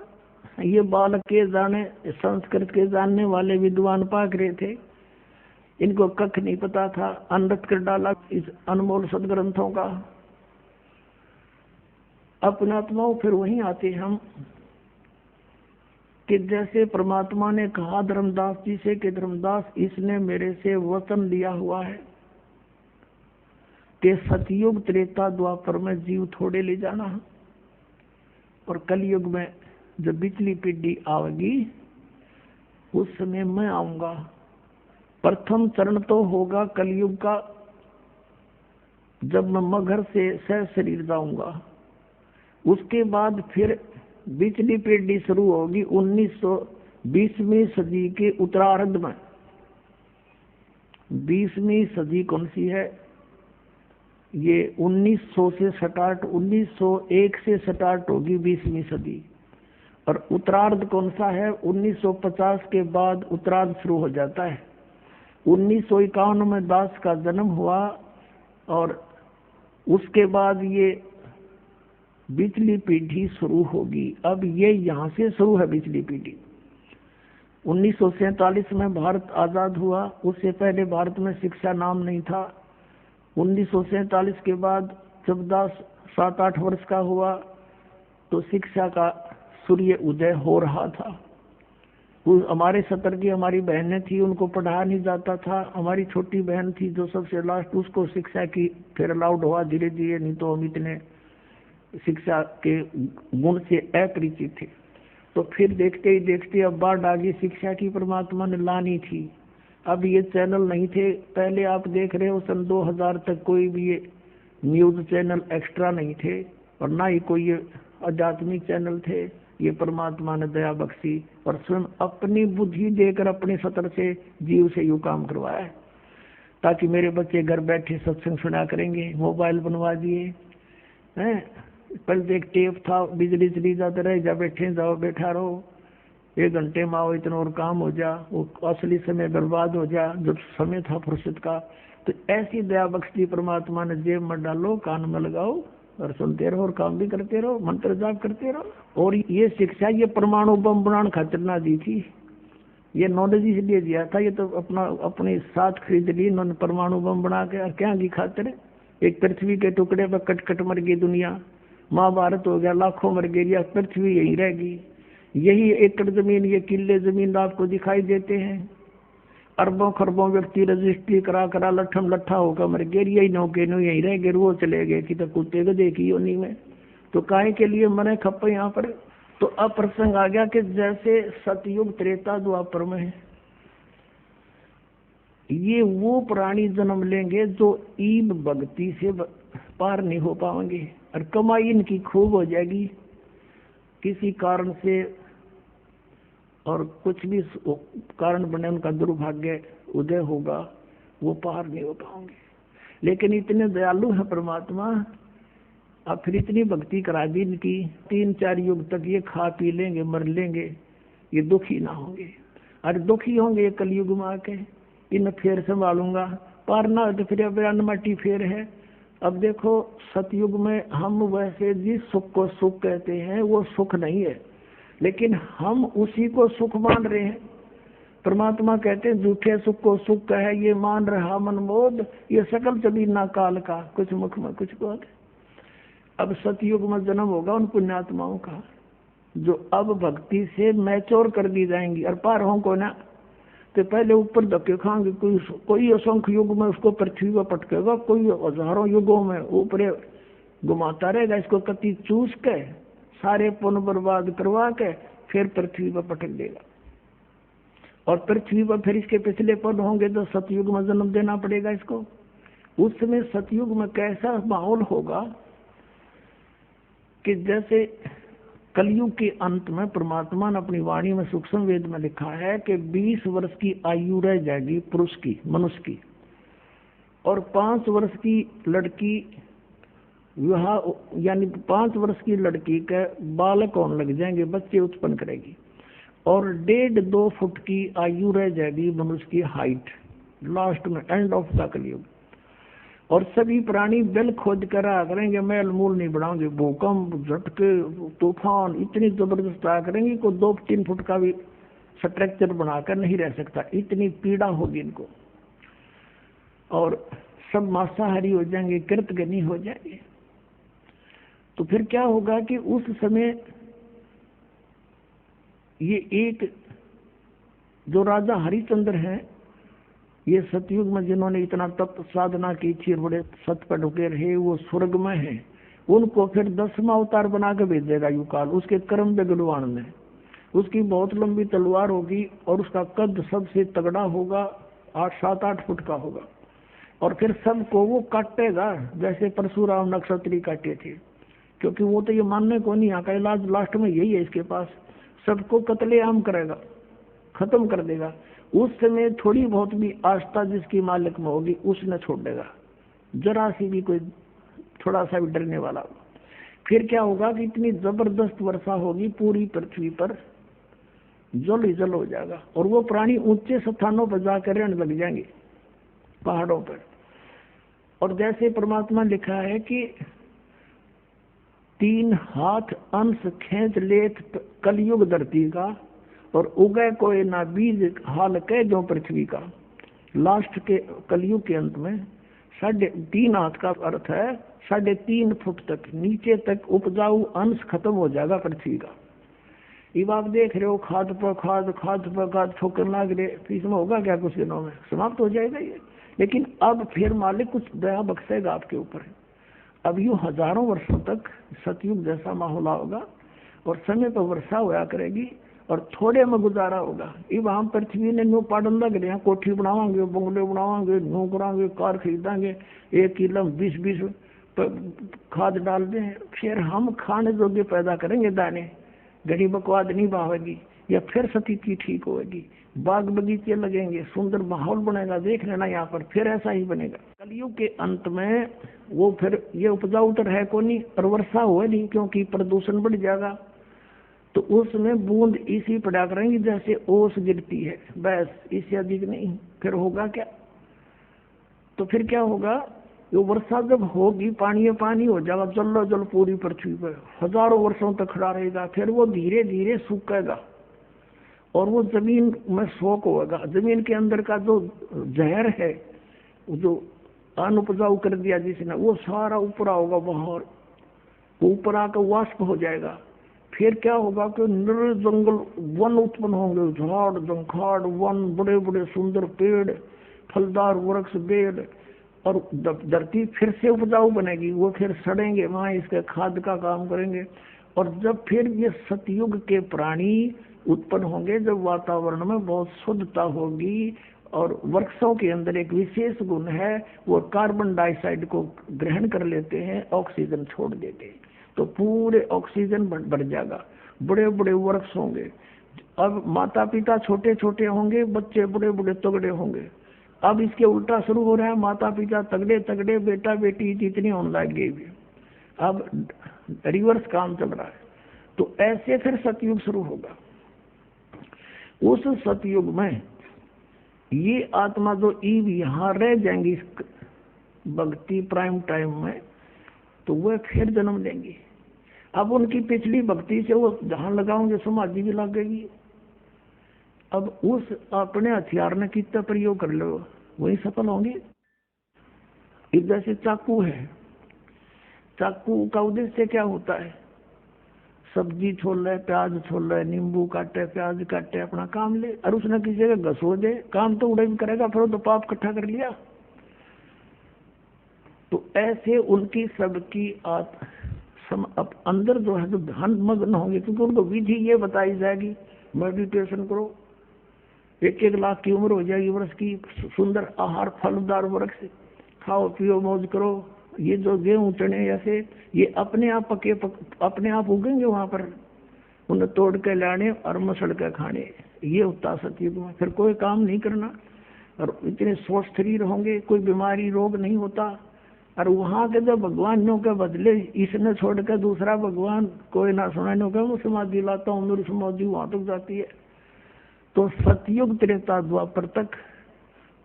ये बालक के जाने, संस्कृत के जानने वाले विद्वान पाक रहे थे। इनको कख नहीं पता था, अनर्थ कर डाला इस अनमोल सदग्रंथों का। अपने आत्माओं फिर वहीं आते हम कि जैसे परमात्मा ने कहा धर्मदास जी से कि धर्मदास इसने मेरे से वचन लिया हुआ है कि सतयुग त्रेता द्वापर में जीव थोड़े ले जाना है, और कलयुग में जब बिचली पीढ़ी आएगी उस समय मैं आऊंगा। प्रथम चरण तो होगा कलयुग का, जब मैं मगर से सह शरीर जाऊंगा। उसके बाद फिर बिचली पीढ़ी शुरू होगी 1920वीं सदी के उत्तरार्ध में। 20वीं सदी कौन सी है? ये 1900 से स्टार्ट, 1901 से स्टार्ट होगी 20वीं सदी। और उत्तरार्ध कौन सा है? 1950 के बाद उत्तरार्ध शुरू हो जाता है। 1951 में दास का जन्म हुआ और उसके बाद ये बिचली पीढ़ी शुरू होगी। अब ये यहाँ से शुरू है बिचली पीढ़ी। 1947 में भारत आजाद हुआ, उससे पहले भारत में शिक्षा नाम नहीं था। 1947 के बाद जब दास 7-8 वर्ष का हुआ तो शिक्षा का सूर्य उदय हो रहा था। हमारे सतर की हमारी बहनें थी, उनको पढ़ाया नहीं जाता था। हमारी छोटी बहन थी जो सबसे लास्ट, उसको शिक्षा की फिर अलाउड हुआ धीरे धीरे, नहीं तो हम इतने शिक्षा के गुण से अपरिचित थे। तो फिर देखते ही देखते अब बाढ़ आ गई शिक्षा की, परमात्मा ने लानी थी। अब ये चैनल नहीं थे, पहले आप देख रहे हो सन 2000 तक कोई भी ये न्यूज चैनल एक्स्ट्रा नहीं थे, और ना ही कोई ये आध्यात्मिक चैनल थे। ये परमात्मा ने दया बख्शी और स्वयं अपनी बुद्धि देकर अपने सतर से जीव से यू काम करवाया है, ताकि मेरे बच्चे घर बैठे सत्संग सुना करेंगे। मोबाइल बनवा दिए हैं, पहले एक टेप था, बिजली चली जाते रहे, जा बैठे जाओ, बैठा रहो, 1 घंटे में आओ, इतना और काम हो जा, वो असली समय बर्बाद हो जा जब समय था फुर्सत का। तो ऐसी दया बख्शी परमात्मा ने जेब में डालो, कान में लगाओ और सुनते रहो और काम भी करते रहो, मंत्र जाप करते रहो। और ये शिक्षा ये परमाणु बम बनाने खातिर ना दी थी, ये नॉलेज इसलिए दिया था। ये तो अपने साथ खरीद ली इन्होंने परमाणु बम बना के, क्या की खातिर? एक पृथ्वी के टुकड़े पर कट कट मर गई दुनिया, महाभारत हो गया, लाखों मर गई, या पृथ्वी यही रहेगी। यही एकड़ जमीन, ये किले जमीन आपको दिखाई देते हैं। अरबों खरबों व्यक्ति रजिस्ट्री करा करा लट्ठम लट्ठा होकर मर गए, यही नौके नो यही रह गए, वो चले गए कि तो कुत्ते को देखी योनी में, तो काहे के लिए मरे खप्पे यहाँ पर। तो अब प्रसंग आ गया कि जैसे सतयुग त्रेता द्वापर में ये वो प्राणी जन्म लेंगे जो ईब भक्ति से पार नहीं हो पाएंगे, और कमाई इनकी खूब हो जाएगी किसी कारण से, और कुछ भी कारण बने उनका दुर्भाग्य उदय होगा, वो पार नहीं हो पाएंगे। लेकिन इतने दयालु है परमात्मा, अब फिर इतनी भक्ति करा दी इनकी, 3-4 युग तक ये खा पी लेंगे, मर लेंगे, ये दुखी ना होंगे। अरे दुखी होंगे कलयुग में आके, इन फिर संभालूंगा, पार ना हो तो फिर अब अनमटी फेर है। अब देखो सतयुग में हम वैसे जिस सुख को सुख कहते हैं वो सुख नहीं है, लेकिन हम उसी को सुख मान रहे हैं। परमात्मा कहते हैं झूठे सुख को सुख कहे, ये मान रहा मनमोद, ये सकल चली ना काल का, कुछ मुख में कुछ बोल। अब सतयुग में जन्म होगा उन पुण्यात्माओं का जो अब भक्ति से मैच्योर कर दी जाएंगी, और पार हों को ना तो पहले ऊपर धक्के खाएंगे। कोई असंख्य युग में उसको पृथ्वी पर पटकेगा, कोई हजारों युगों में ऊपर घुमाता रहेगा, इसको कति चूस के सारे पुण्य बर्बाद करवा के फिर पृथ्वी पर पटक देगा। और पृथ्वी पर फिर इसके पिछले पद होंगे तो सतयुग में जन्म देना पड़ेगा इसको। उस समय सतयुग में कैसा माहौल होगा कि जैसे कलयुग के अंत में परमात्मा ने अपनी वाणी में सूक्ष्म वेद में लिखा है कि 20 वर्ष की आयु रह जाएगी पुरुष की, मनुष्य की, और 5 वर्ष की लड़की विवाह, यानी 5 वर्ष की लड़की के बालक होने लग जाएंगे, बच्चे उत्पन्न करेगी, और 1.5-2 फुट की आयु रह जाएगी मनुष्य की हाइट लास्ट में, एंड ऑफ द कलयुग। और सभी प्राणी बिल खोद कर आ करेंगे, मैल मूल नहीं बढ़ाओगे, भूकंप झटके तूफान इतनी जबरदस्त आ करेंगे को 2-3 फुट का भी स्ट्रक्चर बनाकर नहीं रह सकता, इतनी पीड़ा होगी इनको। और सब मांसाहारी हो जाएंगे, कृतघ्नी हो जाएंगे। तो फिर क्या होगा कि उस समय ये एक जो राजा हरिश्चंद्र हैं, ये सतयुग में जिन्होंने इतना तप साधना की थी, बड़े सत पर ढुके रहे, वो स्वर्ग में हैं। उनको फिर 10वां अवतार बना के भेज देगा युकाल, उसके कर्म बेगुलवान में। उसकी बहुत लंबी तलवार होगी और उसका कद सबसे तगड़ा होगा, 7-8 फुट का होगा। और फिर सबको वो काटेगा जैसे परशुराम नक्षत्री काटे थे, क्योंकि वो तो ये मानने को नहीं आता, इलाज लास्ट में यही है इसके पास। सबको कत्लेआम करेगा, खत्म कर देगा। उस समय थोड़ी बहुत भी आस्था जिसकी मालिक में होगी उसने छोड़ देगा, जरा सी भी कोई थोड़ा सा भी डरने वाला हो। फिर क्या होगा कि इतनी जबरदस्त वर्षा होगी पूरी पृथ्वी पर, जल ही जल हो जाएगा। और वो प्राणी ऊंचे स्थानों पर जाकर रहने लग जाएंगे, पहाड़ों पर। और जैसे परमात्मा लिखा है कि 3 हाथ अंश खींच लेत कलयुग धरती का, और उगय कोई ना बीज हाल कह जो पृथ्वी का। लास्ट के कलयुग के अंत में 3.5 हाथ का अर्थ है 3.5 फुट तक नीचे तक उपजाऊ अंश खत्म हो जाएगा पृथ्वी का। ये आप देख रहे हो, खाद पर खाद ठोकर लाग रहे, तो इसमें होगा क्या? कुछ दिनों में समाप्त हो जाएगा ये। लेकिन अब फिर मालिक कुछ दया बख्शेगा आपके ऊपर। अब यूं हजारों वर्षों तक सतयुग जैसा माहौल होगा और समय पर वर्षा होया करेगी और थोड़े में गुजारा होगा। ये वहां पृथ्वी ने न्यू पाडन लग रहे हैं, कोठी बनावांगे, बंगले बनावांगे, न्यू करांगे, कार खरीदांगे, 1 किलो 20 खाद डाल दें, फिर हम खाने जोगे पैदा करेंगे दाने, घड़ी बकवाद नहीं बहावेगी, या फिर स्थिति ठीक होगी, बाग बगीचे लगेंगे, सुंदर माहौल बनेगा। देख लेना यहाँ पर फिर ऐसा ही बनेगा। कलयुग के अंत में वो फिर ये उपजाऊ तो है को नहीं और वर्षा हो नहीं, क्योंकि प्रदूषण बढ़ जाएगा। तो उसमें बूंद इसी पड़ा करेंगी जैसे ओस गिरती है, बस, इससे अधिक नहीं। फिर होगा क्या? तो फिर क्या होगा? वो वर्षा जब होगी पानी पानी हो जाएगा, जल जल पूरी पृथ्वी पर हजारों वर्षों तक खड़ा रहेगा। फिर वो धीरे धीरे सूखेगा और वो जमीन में शोक होगा। जमीन के अंदर का जो जहर है, जो अनुपजाऊ कर दिया जिसने, वो सारा ऊपर होगा बाहर, ऊपर आकर वाष्प हो जाएगा। फिर क्या होगा कि निर जंगल वन उत्पन्न होंगे, झाड़ जंखाड़ वन, बड़े बड़े सुंदर पेड़, फलदार वृक्ष बेल, और धरती फिर से उपजाऊ बनेगी। वो फिर सड़ेंगे, वहां इसके खाद का काम करेंगे। और जब फिर ये सतयुग के प्राणी उत्पन्न होंगे, जब वातावरण में बहुत शुद्धता होगी, और वृक्षों के अंदर एक विशेष गुण है, वो कार्बन डाइऑक्साइड को ग्रहण कर लेते हैं, ऑक्सीजन छोड़ देते हैं, तो पूरे ऑक्सीजन बढ़ जाएगा। बड़े बड़े वृक्ष होंगे। अब माता पिता छोटे छोटे होंगे, बच्चे बड़े बड़े तगड़े होंगे। अब इसके उल्टा शुरू हो रहा है, माता पिता तगड़े तगड़े, बेटा बेटी जितनी होने लग गई। अब रिवर्स काम चल रहा है। तो ऐसे फिर सतयुग शुरू होगा। उस सतयुग में ये आत्मा जो ईव यहाँ रह जाएंगी भक्ति प्राइम टाइम में, तो वह फिर जन्म लेंगी। अब उनकी पिछली भक्ति से वो जहां लगाओगे समाधि भी लगेगी। अब उस अपने हथियार ने कितना प्रयोग कर लो, वही सफल होंगे। इस जैसे चाकू है, चाकू का उद्देश्य क्या होता है? सब्जी छोल रहे, प्याज छोल रहे, नींबू काटे, प्याज काटे, अपना काम ले, और उसने किसी का घसो दे, काम तो उड़े भी करेगा, फिर तो पाप इकट्ठा कर लिया। तो ऐसे उनकी सबकी अंदर जो है जो ध्यान मग्न होंगे, क्योंकि उनको विधि ये बताई जाएगी, मेडिटेशन करो, 1-1 लाख की उम्र हो जाएगी वर्ष की, सुंदर आहार फलदार वृक्ष खाओ पियो मौज करो। ये जो गेहूं चने ऐसे ये अपने आप पके अपने आप उगेंगे वहां पर, उन्हें तोड़ के लाने और मसल के खाने। ये होता सतयुग में। फिर कोई काम नहीं करना और इतने स्वस्थ शरीर होंगे, कोई बीमारी रोग नहीं होता। और वहां के जो भगवानों के बदले इसने छोड़ कर दूसरा भगवान कोई ना सुनाने का, वो समाधि लाता हूँ, मेरी समाधि वहां तक जाती है। तो सतयुग त्रेता द्वापर तक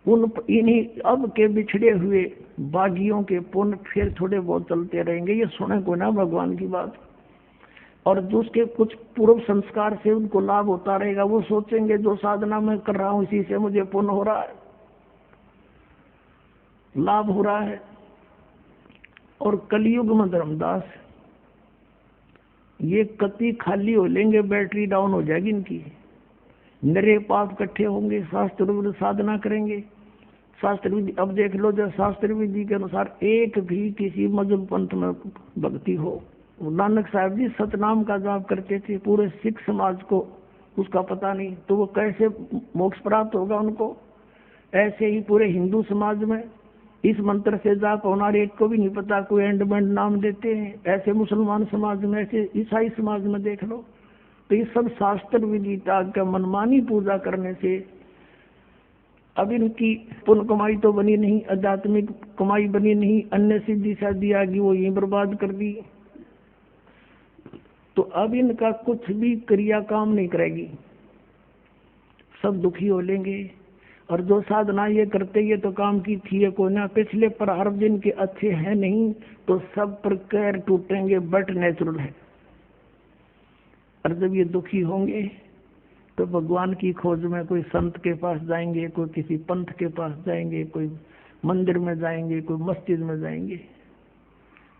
इन्हीं अब के बिछड़े हुए बागियों के पुण्य फिर थोड़े बहुत चलते रहेंगे। ये सुने को ना भगवान की बात, और जो उसके कुछ पूर्व संस्कार से उनको लाभ होता रहेगा। वो सोचेंगे जो साधना मैं कर रहा हूँ इसी से मुझे पुण्य हो रहा है। लाभ हो रहा है। और कलयुग में धर्मदास ये कति खाली हो लेंगे, बैटरी डाउन हो जाएगी इनकी। नरे पाप इकट्ठे होंगे, शास्त्र विधि साधना करेंगे। शास्त्र विधि अब देख लो, जो शास्त्र विधि के अनुसार एक भी किसी मजहब पंथ में भक्ति हो। नानक साहब जी सतनाम का जाप करते थे, पूरे सिख समाज को उसका पता नहीं, तो वो कैसे मोक्ष प्राप्त होगा उनको। ऐसे ही पूरे हिंदू समाज में इस मंत्र से जाप होना एक को भी नहीं पता, कोई एंडमेंट नाम देते हैं। ऐसे मुसलमान समाज में, ऐसे ईसाई समाज में देख लो, तो ये सब शास्त्र विधि का मनमानी पूजा करने से अब इनकी पुण्य कमाई तो बनी नहीं, आध्यात्मिक कमाई बनी नहीं, अन्य सिद्धि शादी आ गई, वो यही बर्बाद कर दी। तो अब इनका कुछ भी क्रिया काम नहीं करेगी, सब दुखी हो लेंगे। और जो साधना ये करते ये तो काम की थी ये को ना, पिछले प्रारब्ध दिन के अच्छे हैं नहीं, तो सब पर कैर टूटेंगे, बट नेचुरल है। और जब ये दुखी होंगे तो भगवान की खोज में कोई संत के पास जाएंगे, कोई किसी पंथ के पास जाएंगे, कोई मंदिर में जाएंगे, कोई मस्जिद में जाएंगे।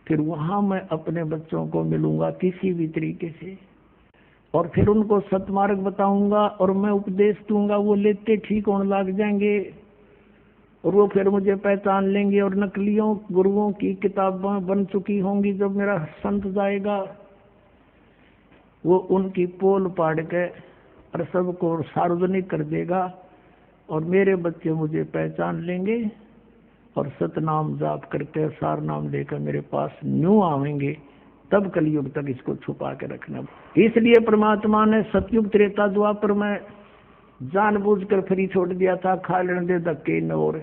फिर वहां मैं अपने बच्चों को मिलूंगा किसी भी तरीके से, और फिर उनको सतमार्ग बताऊंगा और मैं उपदेश दूंगा। वो लेते ठीक होने लग जाएंगे और वो फिर मुझे पहचान लेंगे। और नकलियों गुरुओं की किताबें बन चुकी होंगी, जब मेरा संत जाएगा वो उनकी पोल पाड़ के और सबको सार्वजनिक कर देगा, और मेरे बच्चे मुझे पहचान लेंगे और सतनाम जाप करके सार नाम लेकर मेरे पास न्यू आवेंगे। तब कलयुग तक इसको छुपा के रखना। इसलिए परमात्मा ने सतयुग त्रेता द्वापर में जानबूझकर फ्री छोड़ दिया था, खा लेने दे धक्के नोर।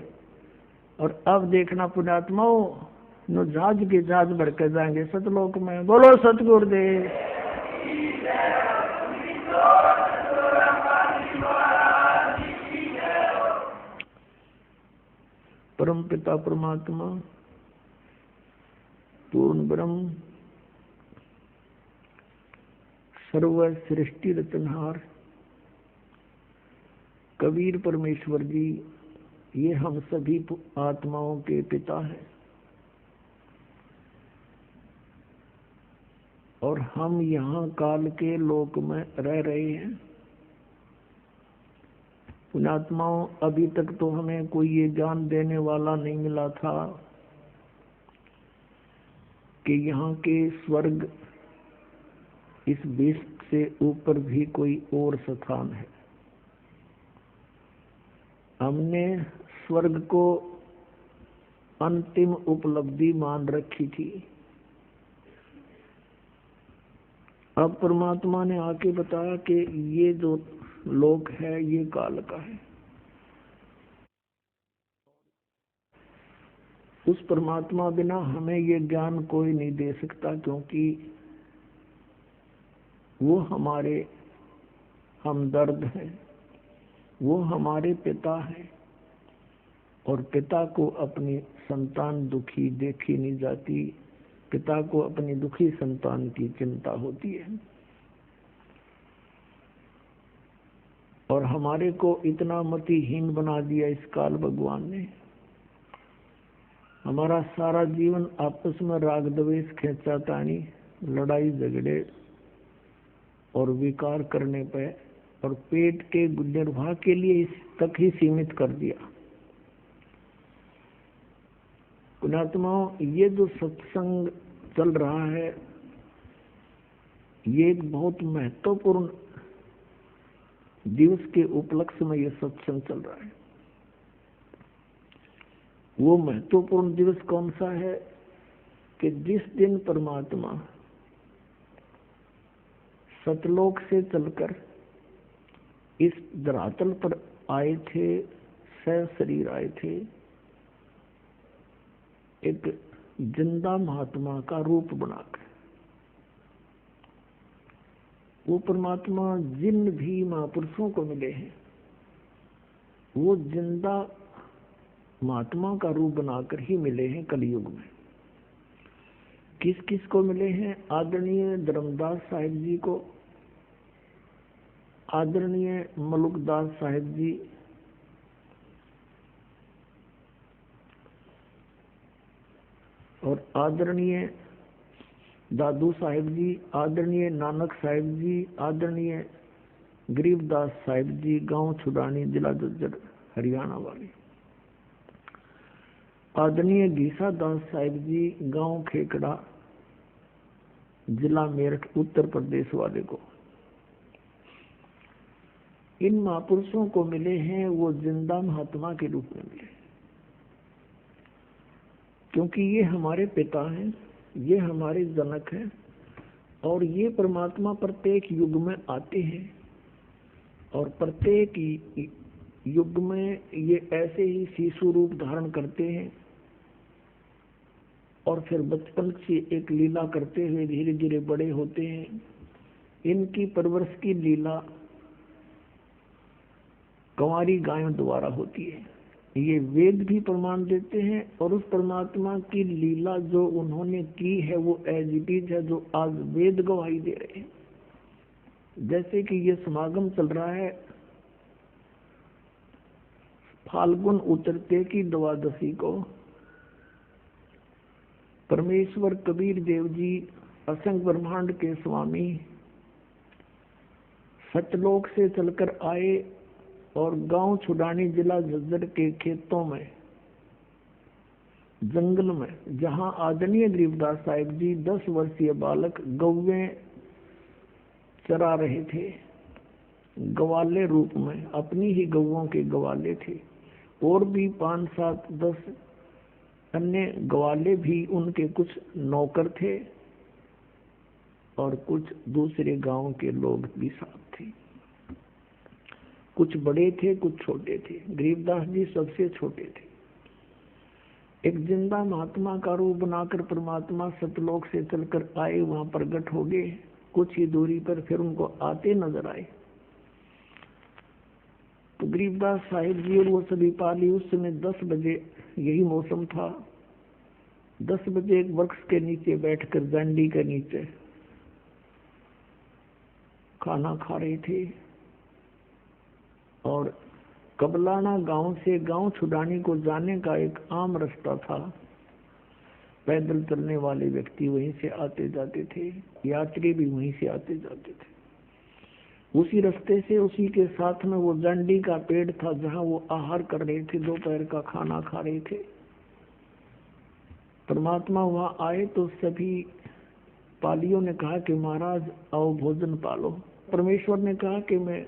और अब देखना पुण्यात्माओं, नो जहाज के जहाज भर के जाएंगे सतलोक में। बोलो सतगुरुदेव। परम पिता परमात्मा पूर्ण ब्रह्म सर्व सृष्टि रचनहार कबीर परमेश्वर जी, ये हम सभी आत्माओं के पिता हैं और हम यहाँ काल के लोक में रह रहे हैं। पुण्यात्माओं, अभी तक तो हमें कोई ये ज्ञान देने वाला नहीं मिला था कि यहाँ के स्वर्ग इस विश्व से ऊपर भी कोई और स्थान है। हमने स्वर्ग को अंतिम उपलब्धि मान रखी थी। अब परमात्मा ने आके बताया कि ये जो लोक है ये काल का है। उस परमात्मा बिना हमें ये ज्ञान कोई नहीं दे सकता, क्योंकि वो हमारे हमदर्द हैं, वो हमारे पिता हैं, और पिता को अपनी संतान दुखी देखी नहीं जाती। पिता को अपनी दुखी संतान की चिंता होती है। और हमारे को इतना मतिहीन बना दिया इस काल भगवान ने। हमारा सारा जीवन आपस में राग द्वेष, खींचातानी, लड़ाई झगड़े और विकार करने पे और पेट के निर्वाह के लिए इस तक ही सीमित कर दिया। पुण्यात्माओं, ये जो सत्संग चल रहा है ये एक बहुत महत्वपूर्ण दिवस के उपलक्ष्य में ये सत्संग चल रहा है। वो महत्वपूर्ण दिवस कौन सा है कि जिस दिन परमात्मा सतलोक से चलकर इस धरातल पर आए थे, शरीर आए थे, एक जिंदा महात्मा का रूप बनाकर। वो परमात्मा जिन भी महापुरुषों को मिले हैं वो जिंदा महात्मा का रूप बनाकर ही मिले हैं कलयुग में। किस किस को मिले हैं? आदरणीय धर्मदास साहिब जी को, आदरणीय मलुकदास साहिब जी, और आदरणीय दादू साहिब जी, आदरणीय नानक साहिब जी, आदरणीय गरीबदास साहिब जी, गांव छुड़ानी, जिला झज्जर, हरियाणा वाले। आदरणीय गीसा दास साहिब जी, गांव खेकड़ा, जिला मेरठ, उत्तर प्रदेश वाले को। इन महापुरुषों को मिले हैं वो जिंदा महात्मा के रूप में मिले, क्योंकि ये हमारे पिता हैं, ये हमारे जनक हैं, और ये परमात्मा प्रत्येक युग में आते हैं, और प्रत्येक युग में ये ऐसे ही शिशु रूप धारण करते हैं, और फिर बचपन से एक लीला करते हुए धीरे धीरे बड़े होते हैं। इनकी परवरिश की लीला कंवारी गायों द्वारा होती है। ये वेद भी प्रमाण देते हैं, और उस परमात्मा की लीला जो उन्होंने की है वो एज इट इज है, जो आज वेद गवाही दे रहे हैं। जैसे कि ये समागम चल रहा है फाल्गुन उतरते की द्वादशी को, परमेश्वर कबीर देव जी असंख्य ब्रह्मांड के स्वामी सतलोक से चलकर आए, और गांव छुड़ानी, जिला झज्जर के खेतों में, जंगल में, जहां आदरणीय गरीबदास साहिब जी 10 वर्षीय बालक गौवें चरा रहे थे, गवाले रूप में, अपनी ही गौओं के गवाले थे, और भी 5, 7, 10 अन्य गवाले भी उनके कुछ नौकर थे, और कुछ दूसरे गांव के लोग भी साथ थे। कुछ बड़े थे, कुछ छोटे थे। गरीबदास जी सबसे छोटे थे। एक जिंदा महात्मा का रूप बनाकर परमात्मा सतलोक से चलकर आए, वहां प्रकट हो गए। कुछ ही दूरी पर फिर उनको आते नजर आए। तो गरीबदास साहिब जी और वो सभी पाली, उस समय 10 बजे यही मौसम था। 10 बजे एक वृक्ष के नीचे बैठकर जांडी के नीचे खाना खा रहे थे, और कबलाना गांव से गांव छुड़ानी को जाने का एक आम रास्ता था। पैदल चलने वाले व्यक्ति वहीं से आते जाते थे, यात्री भी वहीं से आते जाते थे। उसी रास्ते से, उसी के साथ में वो जांडी का पेड़ था, जहां वो आहार कर रहे थे, दोपहर का खाना खा रहे थे। परमात्मा वहां आए तो सभी पालियों ने कहा कि महाराज आओ भोजन पालो। परमेश्वर ने कहा कि मैं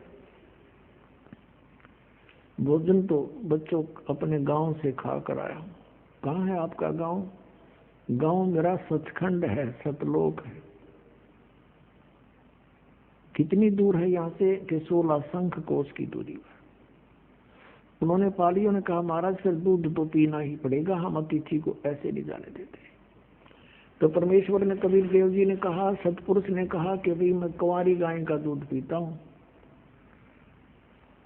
भोजन तो बच्चों अपने गांव से खा कर आया हूँ। कहाँ है आपका गांव? गांव मेरा सचखंड है, सतलोक है। कितनी दूर है यहाँ से? कि 16 शंख कोस की दूरी पर। उन्होंने पालियों ने कहा महाराज फिर दूध तो पीना ही पड़ेगा, हम अतिथि को ऐसे नहीं जाने देते। तो परमेश्वर ने, कबीर देव जी ने कहा, सतपुरुष ने कहा कि भाई मैं कुंवारी गाय का दूध पीता हूँ,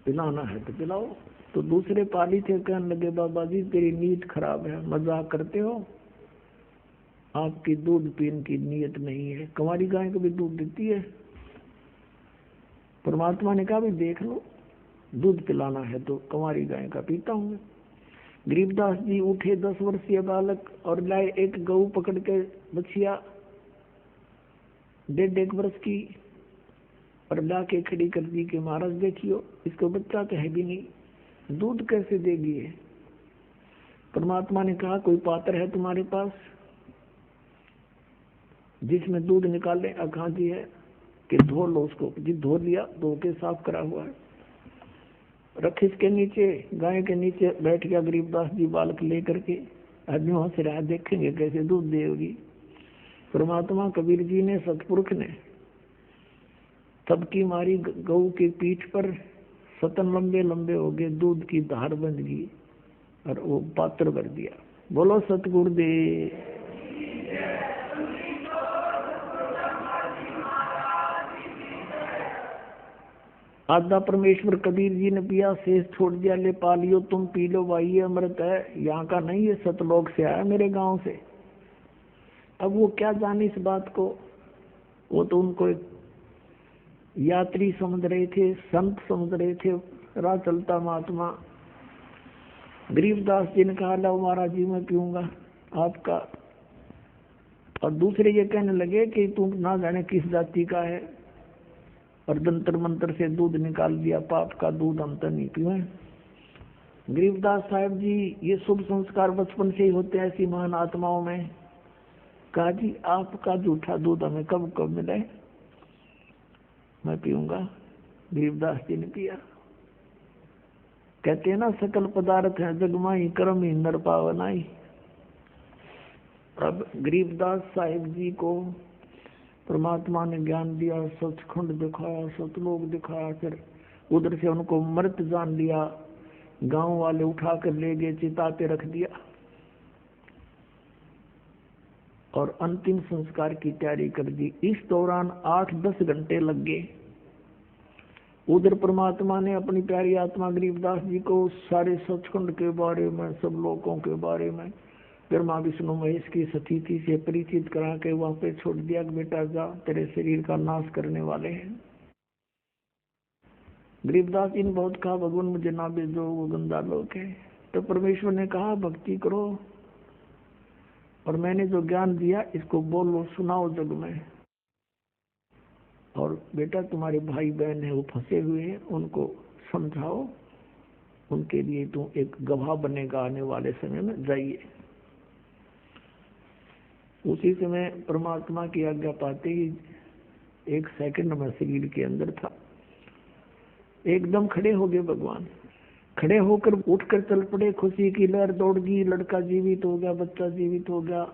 पिलाना है तो पिलाओ। तो दूसरे पाली थे, कहने लगे बाबा जी तेरी नीयत खराब है, मजाक करते हो, आपकी दूध पीने की नीयत नहीं है। कुंवारी गाय को भी दूध देती है। परमात्मा ने कहा भी देख लो, दूध पिलाना है तो कुंवारी गाय का पीता हूँ। गरीबदास जी उठे, 10 वर्षीय बालक, और लाए एक गऊ पकड़ के, बछिया 1.5 वर्ष की, और ला के खड़ी कर दी कि महाराज देखियो, इसको बच्चा तो है भी नहीं, दूध कैसे देगी है। परमात्मा ने कहा कोई पात्र है तुम्हारे पास जिसमें दूध निकाले? कहाँ जी है? कि धो लो उसको। जी धो लिया, धो के साफ करा हुआ है, रख इसके नीचे। गाय के नीचे बैठ गया गरीबदास जी बालक लेकर के। आदमी वहां से रहा, देखेंगे कैसे दूध देगी। परमात्मा कबीर जी ने, सतपुरुष ने सबकी मारी गऊ की पीठ पर, सतन लंबे लंबे हो गए, दूध की धार बंध गई, और वो पात्र भर दिया। बोलो सतगुरुदेव। आधा परमेश्वर कबीर जी ने पिया, शेष छोड़ दिया, ले पा लियो तुम पी लो भाई, ये अमृत है, यहाँ का नहीं है, सतलोक से आया मेरे गांव से। अब वो क्या जाने इस बात को, वो तो उनको एक यात्री समझ रहे थे, संत समझ रहे थे, राह चलता महात्मा। गरीबदास जी ने कहा लो महाराज जी मैं पीऊंगा आपका और दूसरे ये कहने लगे कि तुम ना जाने किस जाति का है, और जंतर मंतर से दूध निकाल दिया, पाप का दूध हम तो नहीं पिए। गरीबदास साहब जी, ये शुभ संस्कार बचपन से ही होते हैं ऐसी महान आत्माओं में। कहा जी आपका जूठा दूध हमें कब कब मिले, मैं पीऊंगा। गरीबदास जी ने पिया। कहते हैं ना, सकल पदार्थ है जगमाई, कर्म ही नर पावनाई। अब गरीबदास साहिब जी को परमात्मा ने ज्ञान दिया, सचखंड दिखाया, सतलोक दिखाया, फिर उधर से उनको मृत जान लिया। गांव वाले उठा कर ले गए, चिता पे रख दिया और अंतिम संस्कार की तैयारी कर दी। इस दौरान 8-10 घंटे लग गए। उधर परमात्मा ने अपनी प्यारी आत्मा गरीबदास जी को सारे सचखंड के बारे में, सब लोगों के बारे में, ब्रह्मा विष्णु महेश की स्थिति से परिचित करा के वहां पे छोड़ दिया कि बेटा जा, तेरे शरीर का नाश करने वाले हैं। गरीबदास जी ने बहुत कहा भगवान मुझे ना भेजो, वो गंदा लोग है। तो परमेश्वर ने कहा भक्ति करो और मैंने जो ज्ञान दिया इसको बोलो, सुनाओ जग में। और बेटा तुम्हारे भाई बहन है वो फंसे हुए हैं, उनको समझाओ, उनके लिए तुम एक गवाह बनेगा आने वाले समय में, जाइए। उसी समय परमात्मा की आज्ञा पाते ही 1 सेकंड में शरीर के अंदर था। एकदम खड़े हो गए भगवान। खड़े होकर उठकर चल पड़े, खुशी की लहर दौड़ गई। लड़का जीवित हो गया, बच्चा जीवित हो गया।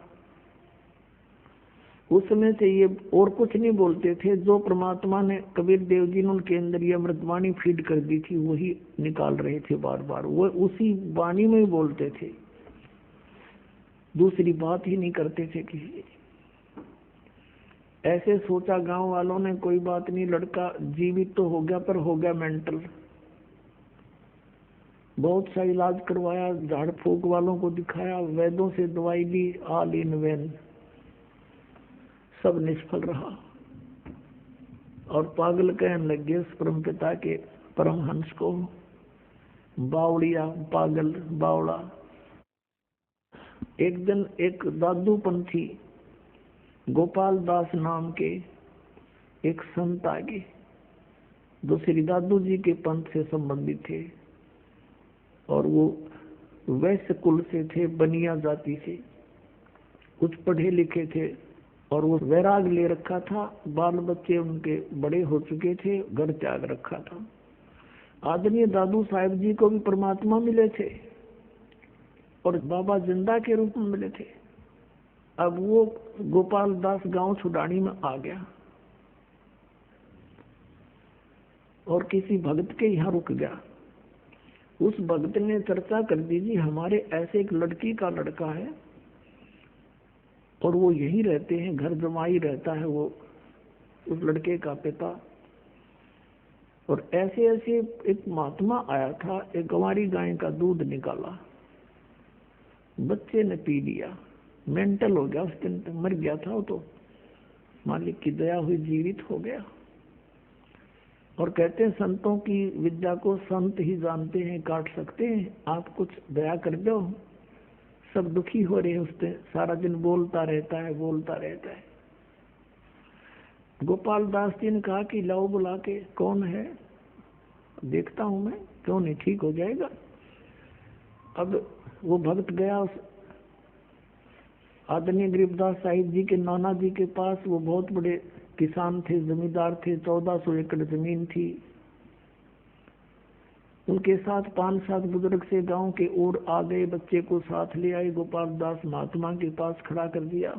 उस समय से ये और कुछ नहीं बोलते थे। जो परमात्मा ने कबीर देव जी ने उनके अंदर ये अमृतवाणी फीड कर दी थी, वही निकाल रहे थे बार बार। वो उसी वाणी में ही बोलते थे, दूसरी बात ही नहीं करते थे किसी। ऐसे सोचा गांव वालों ने, कोई बात नहीं, लड़का जीवित तो हो गया पर हो गया मेंटल। बहुत सा इलाज करवाया, झाड़ फूक वालों को दिखाया, वैद्यों से दवाई ली, ऑल इन वैन, सब निष्फल रहा। और पागल कहने लगे उस परम पिता के परमहंस को, बावड़िया, पागल, बावड़ा। एक दिन एक दादू पंथी गोपाल दास नाम के एक संत आगे, जो श्री दादू जी के पंथ से संबंधित थे, और वो वैश्य कुल से थे, बनिया जाति से, कुछ पढ़े लिखे थे, और वो वैराग ले रखा था। बाल बच्चे उनके बड़े हो चुके थे, घर त्याग रखा था। आदरणीय दादू साहब जी को भी परमात्मा मिले थे और बाबा जिंदा के रूप में मिले थे। अब वो गोपाल दास गांव छुडानी में आ गया और किसी भक्त के यहाँ रुक गया। उस भक्त ने चर्चा कर दी, जी हमारे ऐसे एक लड़की का लड़का है और वो यहीं रहते हैं, घर जमाई रहता है वो, उस लड़के का पिता। और ऐसे ऐसे एक महात्मा आया था, एक गंवारी गाय का दूध निकाला, बच्चे ने पी लिया, मेंटल हो गया, उस दिन तक मर गया था वो, तो मालिक की दया हुई जीवित हो गया। और कहते हैं संतों की विद्या को संत ही जानते हैं, काट सकते हैं। आप कुछ दया कर दो, सब दुखी हो रहे हैं उससे, सारा दिन बोलता रहता है, बोलता रहता है। गोपाल दास जी ने कहा कि लाओ बुला के, कौन है, देखता हूं मैं, क्यों नहीं, ठीक हो जाएगा। अब वो भक्त गया उस आदरणीय गरीबदास साहिब जी के नाना जी के पास। वो बहुत बड़े किसान थे, जमींदार थे, 1400 एकड़ जमीन थी। उनके साथ 5-7 बुजुर्ग से गांव के ओर आ गए, बच्चे को साथ ले आए, गोपाल दास महात्मा के पास खड़ा कर दिया।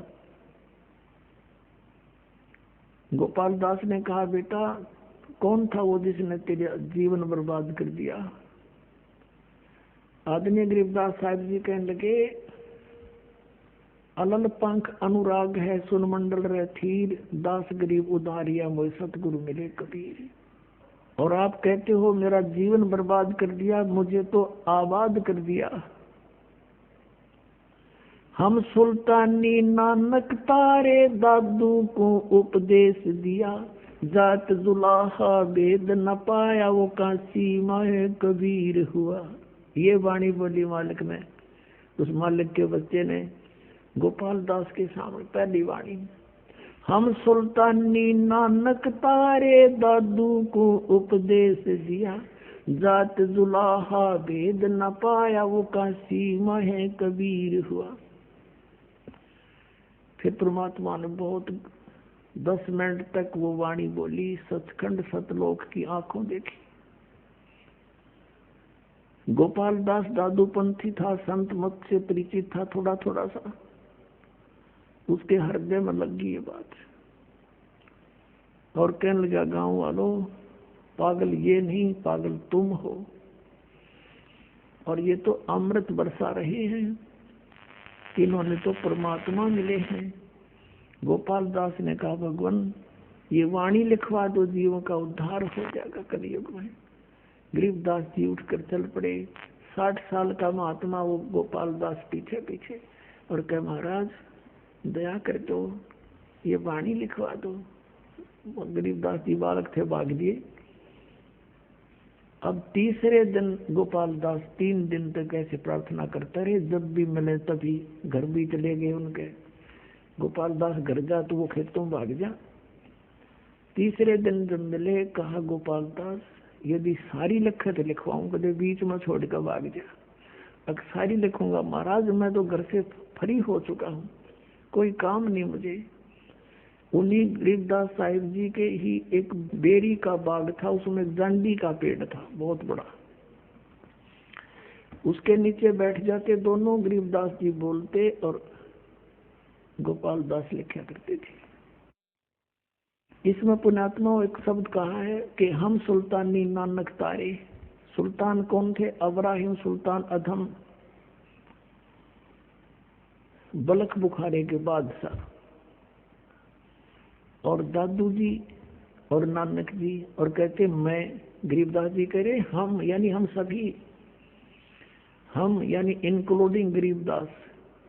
गोपाल दास ने कहा, बेटा कौन था वो जिसने तेरे जीवन बर्बाद कर दिया। आदरणीय गरीबदास साहिब जी कहने लगे, अलल पंख अनुराग है सुन मंडल रे थीर, दास गरीब उदारिया मोय सतगुरु मिले कबीर। और आप कहते हो मेरा जीवन बर्बाद कर दिया, मुझे तो आबाद कर दिया। हम सुल्तानी नानक तारे दादू को उपदेश दिया, जात जुलाहा भेद न पाया वो काशी माए कबीर हुआ। ये वाणी बोली मालिक ने, उस मालिक के बच्चे ने। गोपाल दास के सामने पहली वाणी, हम सुल्तानी नानक तारे दादू को उपदेश दिया, जात जुलाहा भेद न पाया वो काशी महे कबीर हुआ। फिर परमात्मा ने बहुत 10 मिनट तक वो वाणी बोली, सचखंड सतलोक की आंखों देखी। गोपाल दास दादूपंथी था, संत मत से परिचित था, थोड़ा थोड़ा सा उसके हृदय में लग गई ये बात, और कहने लगा, गांव वालों, पागल ये नहीं, पागल तुम हो, और ये तो अमृत बरसा रहे हैं, इन्होंने तो परमात्मा मिले हैं। गोपाल दास ने कहा, भगवान ये वाणी लिखवा दो, जीवों का उद्धार हो जाएगा कलयुग में। गरीबदास जी उठकर चल पड़े। 60 साल का महात्मा वो गोपाल दास पीछे पीछे, और कहे, महाराज दया कर दो, ये वाणी लिखवा दो। गरीबदास जी बालक थे, भाग दिए। अब तीसरे दिन गोपाल दास 3 दिन तक ऐसे प्रार्थना करते रहे, जब भी मिले तभी घर भी चले गए उनके। गोपाल दास घर जा तो वो खेतों में भाग जा। तीसरे दिन जब मिले, कहा, गोपाल दास यदि सारी लिखत लिखवाऊं, कदे बीच में छोड़ कर भाग जा। अब सारी लिखूंगा महाराज, मैं तो घर से फ्री हो चुका हूँ, कोई काम नहीं मुझे। उन्हीं गरीबदास साहिब जी के ही एक बेरी का बाग था, उसमें जांडी का पेड़ था बहुत बड़ा, उसके नीचे बैठ जाके दोनों गरीबदास जी बोलते और गोपाल दास लिखा करते थे। इसमें पुण्यात्मा एक शब्द कहा है कि हम सुल्तानी नानक तारे। सुल्तान कौन थे? अब्राहिम सुल्तान अधम, बलख बुखारे के बादशाह, और दादू जी और नानक जी, और कहते मैं, गरीबदास जी कह रहे हम, यानी हम सभी, हम यानी इंक्लूडिंग गरीबदास,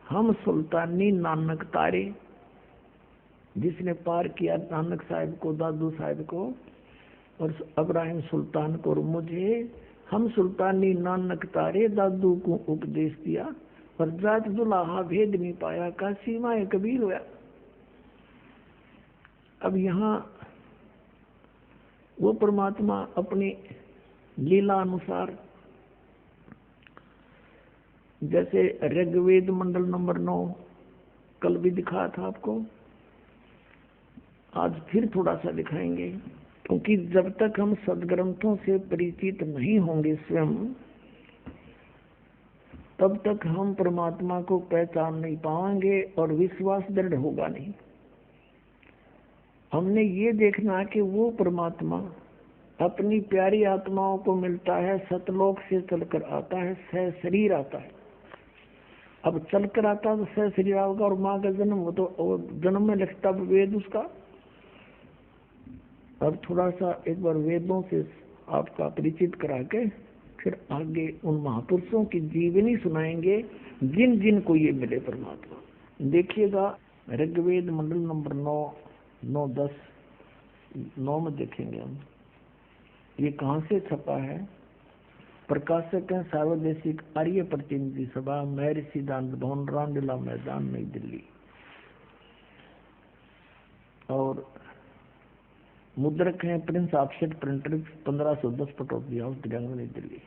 हम सुल्तानी नानक तारे, जिसने पार किया नानक साहब को, दादू साहब को, और अब्राहिम सुल्तान को और मुझे, हम सुल्तानी नानक तारे दादू को उपदेश दिया, और जात दुलाहा भेद नहीं पाया, का सीमाएं कबीर हुआ। अब यहाँ वो परमात्मा अपनी लीला अनुसार, जैसे ऋग्वेद मंडल नंबर 9 कल भी दिखाया था आपको, आज फिर थोड़ा सा दिखाएंगे, क्योंकि जब तक हम सदग्रंथों से परिचित नहीं होंगे स्वयं, तब तक हम परमात्मा को पहचान नहीं पाएंगे और विश्वास दृढ़ होगा नहीं। हमने ये देखना है कि वो परमात्मा अपनी प्यारी आत्माओं को मिलता है, सतलोक से चलकर आता है, सह शरीर आता है। अब चलकर आता तो सह शरीर होगा, और माँ का जन्म, वो तो जन्म में लिखता वेद उसका। अब थोड़ा सा एक बार वेदों से आपका परिचित करा के फिर आगे उन महापुरुषों की जीवनी सुनाएंगे, जिन जिन को ये मिले परमात्मा। देखिएगा ऋग्वेद मंडल नंबर 9, 10, 9 में देखेंगे हम। ये कहाँ से छपा है? प्रकाशक है सार्वदेशिक आर्य प्रतिनिधि सभा, महर्षि दानंद भवन, रामलीला मैदान, नई दिल्ली। और मुद्रक है Prince offset printer, 1510 Pataudi house, Delhi, नई दिल्ली।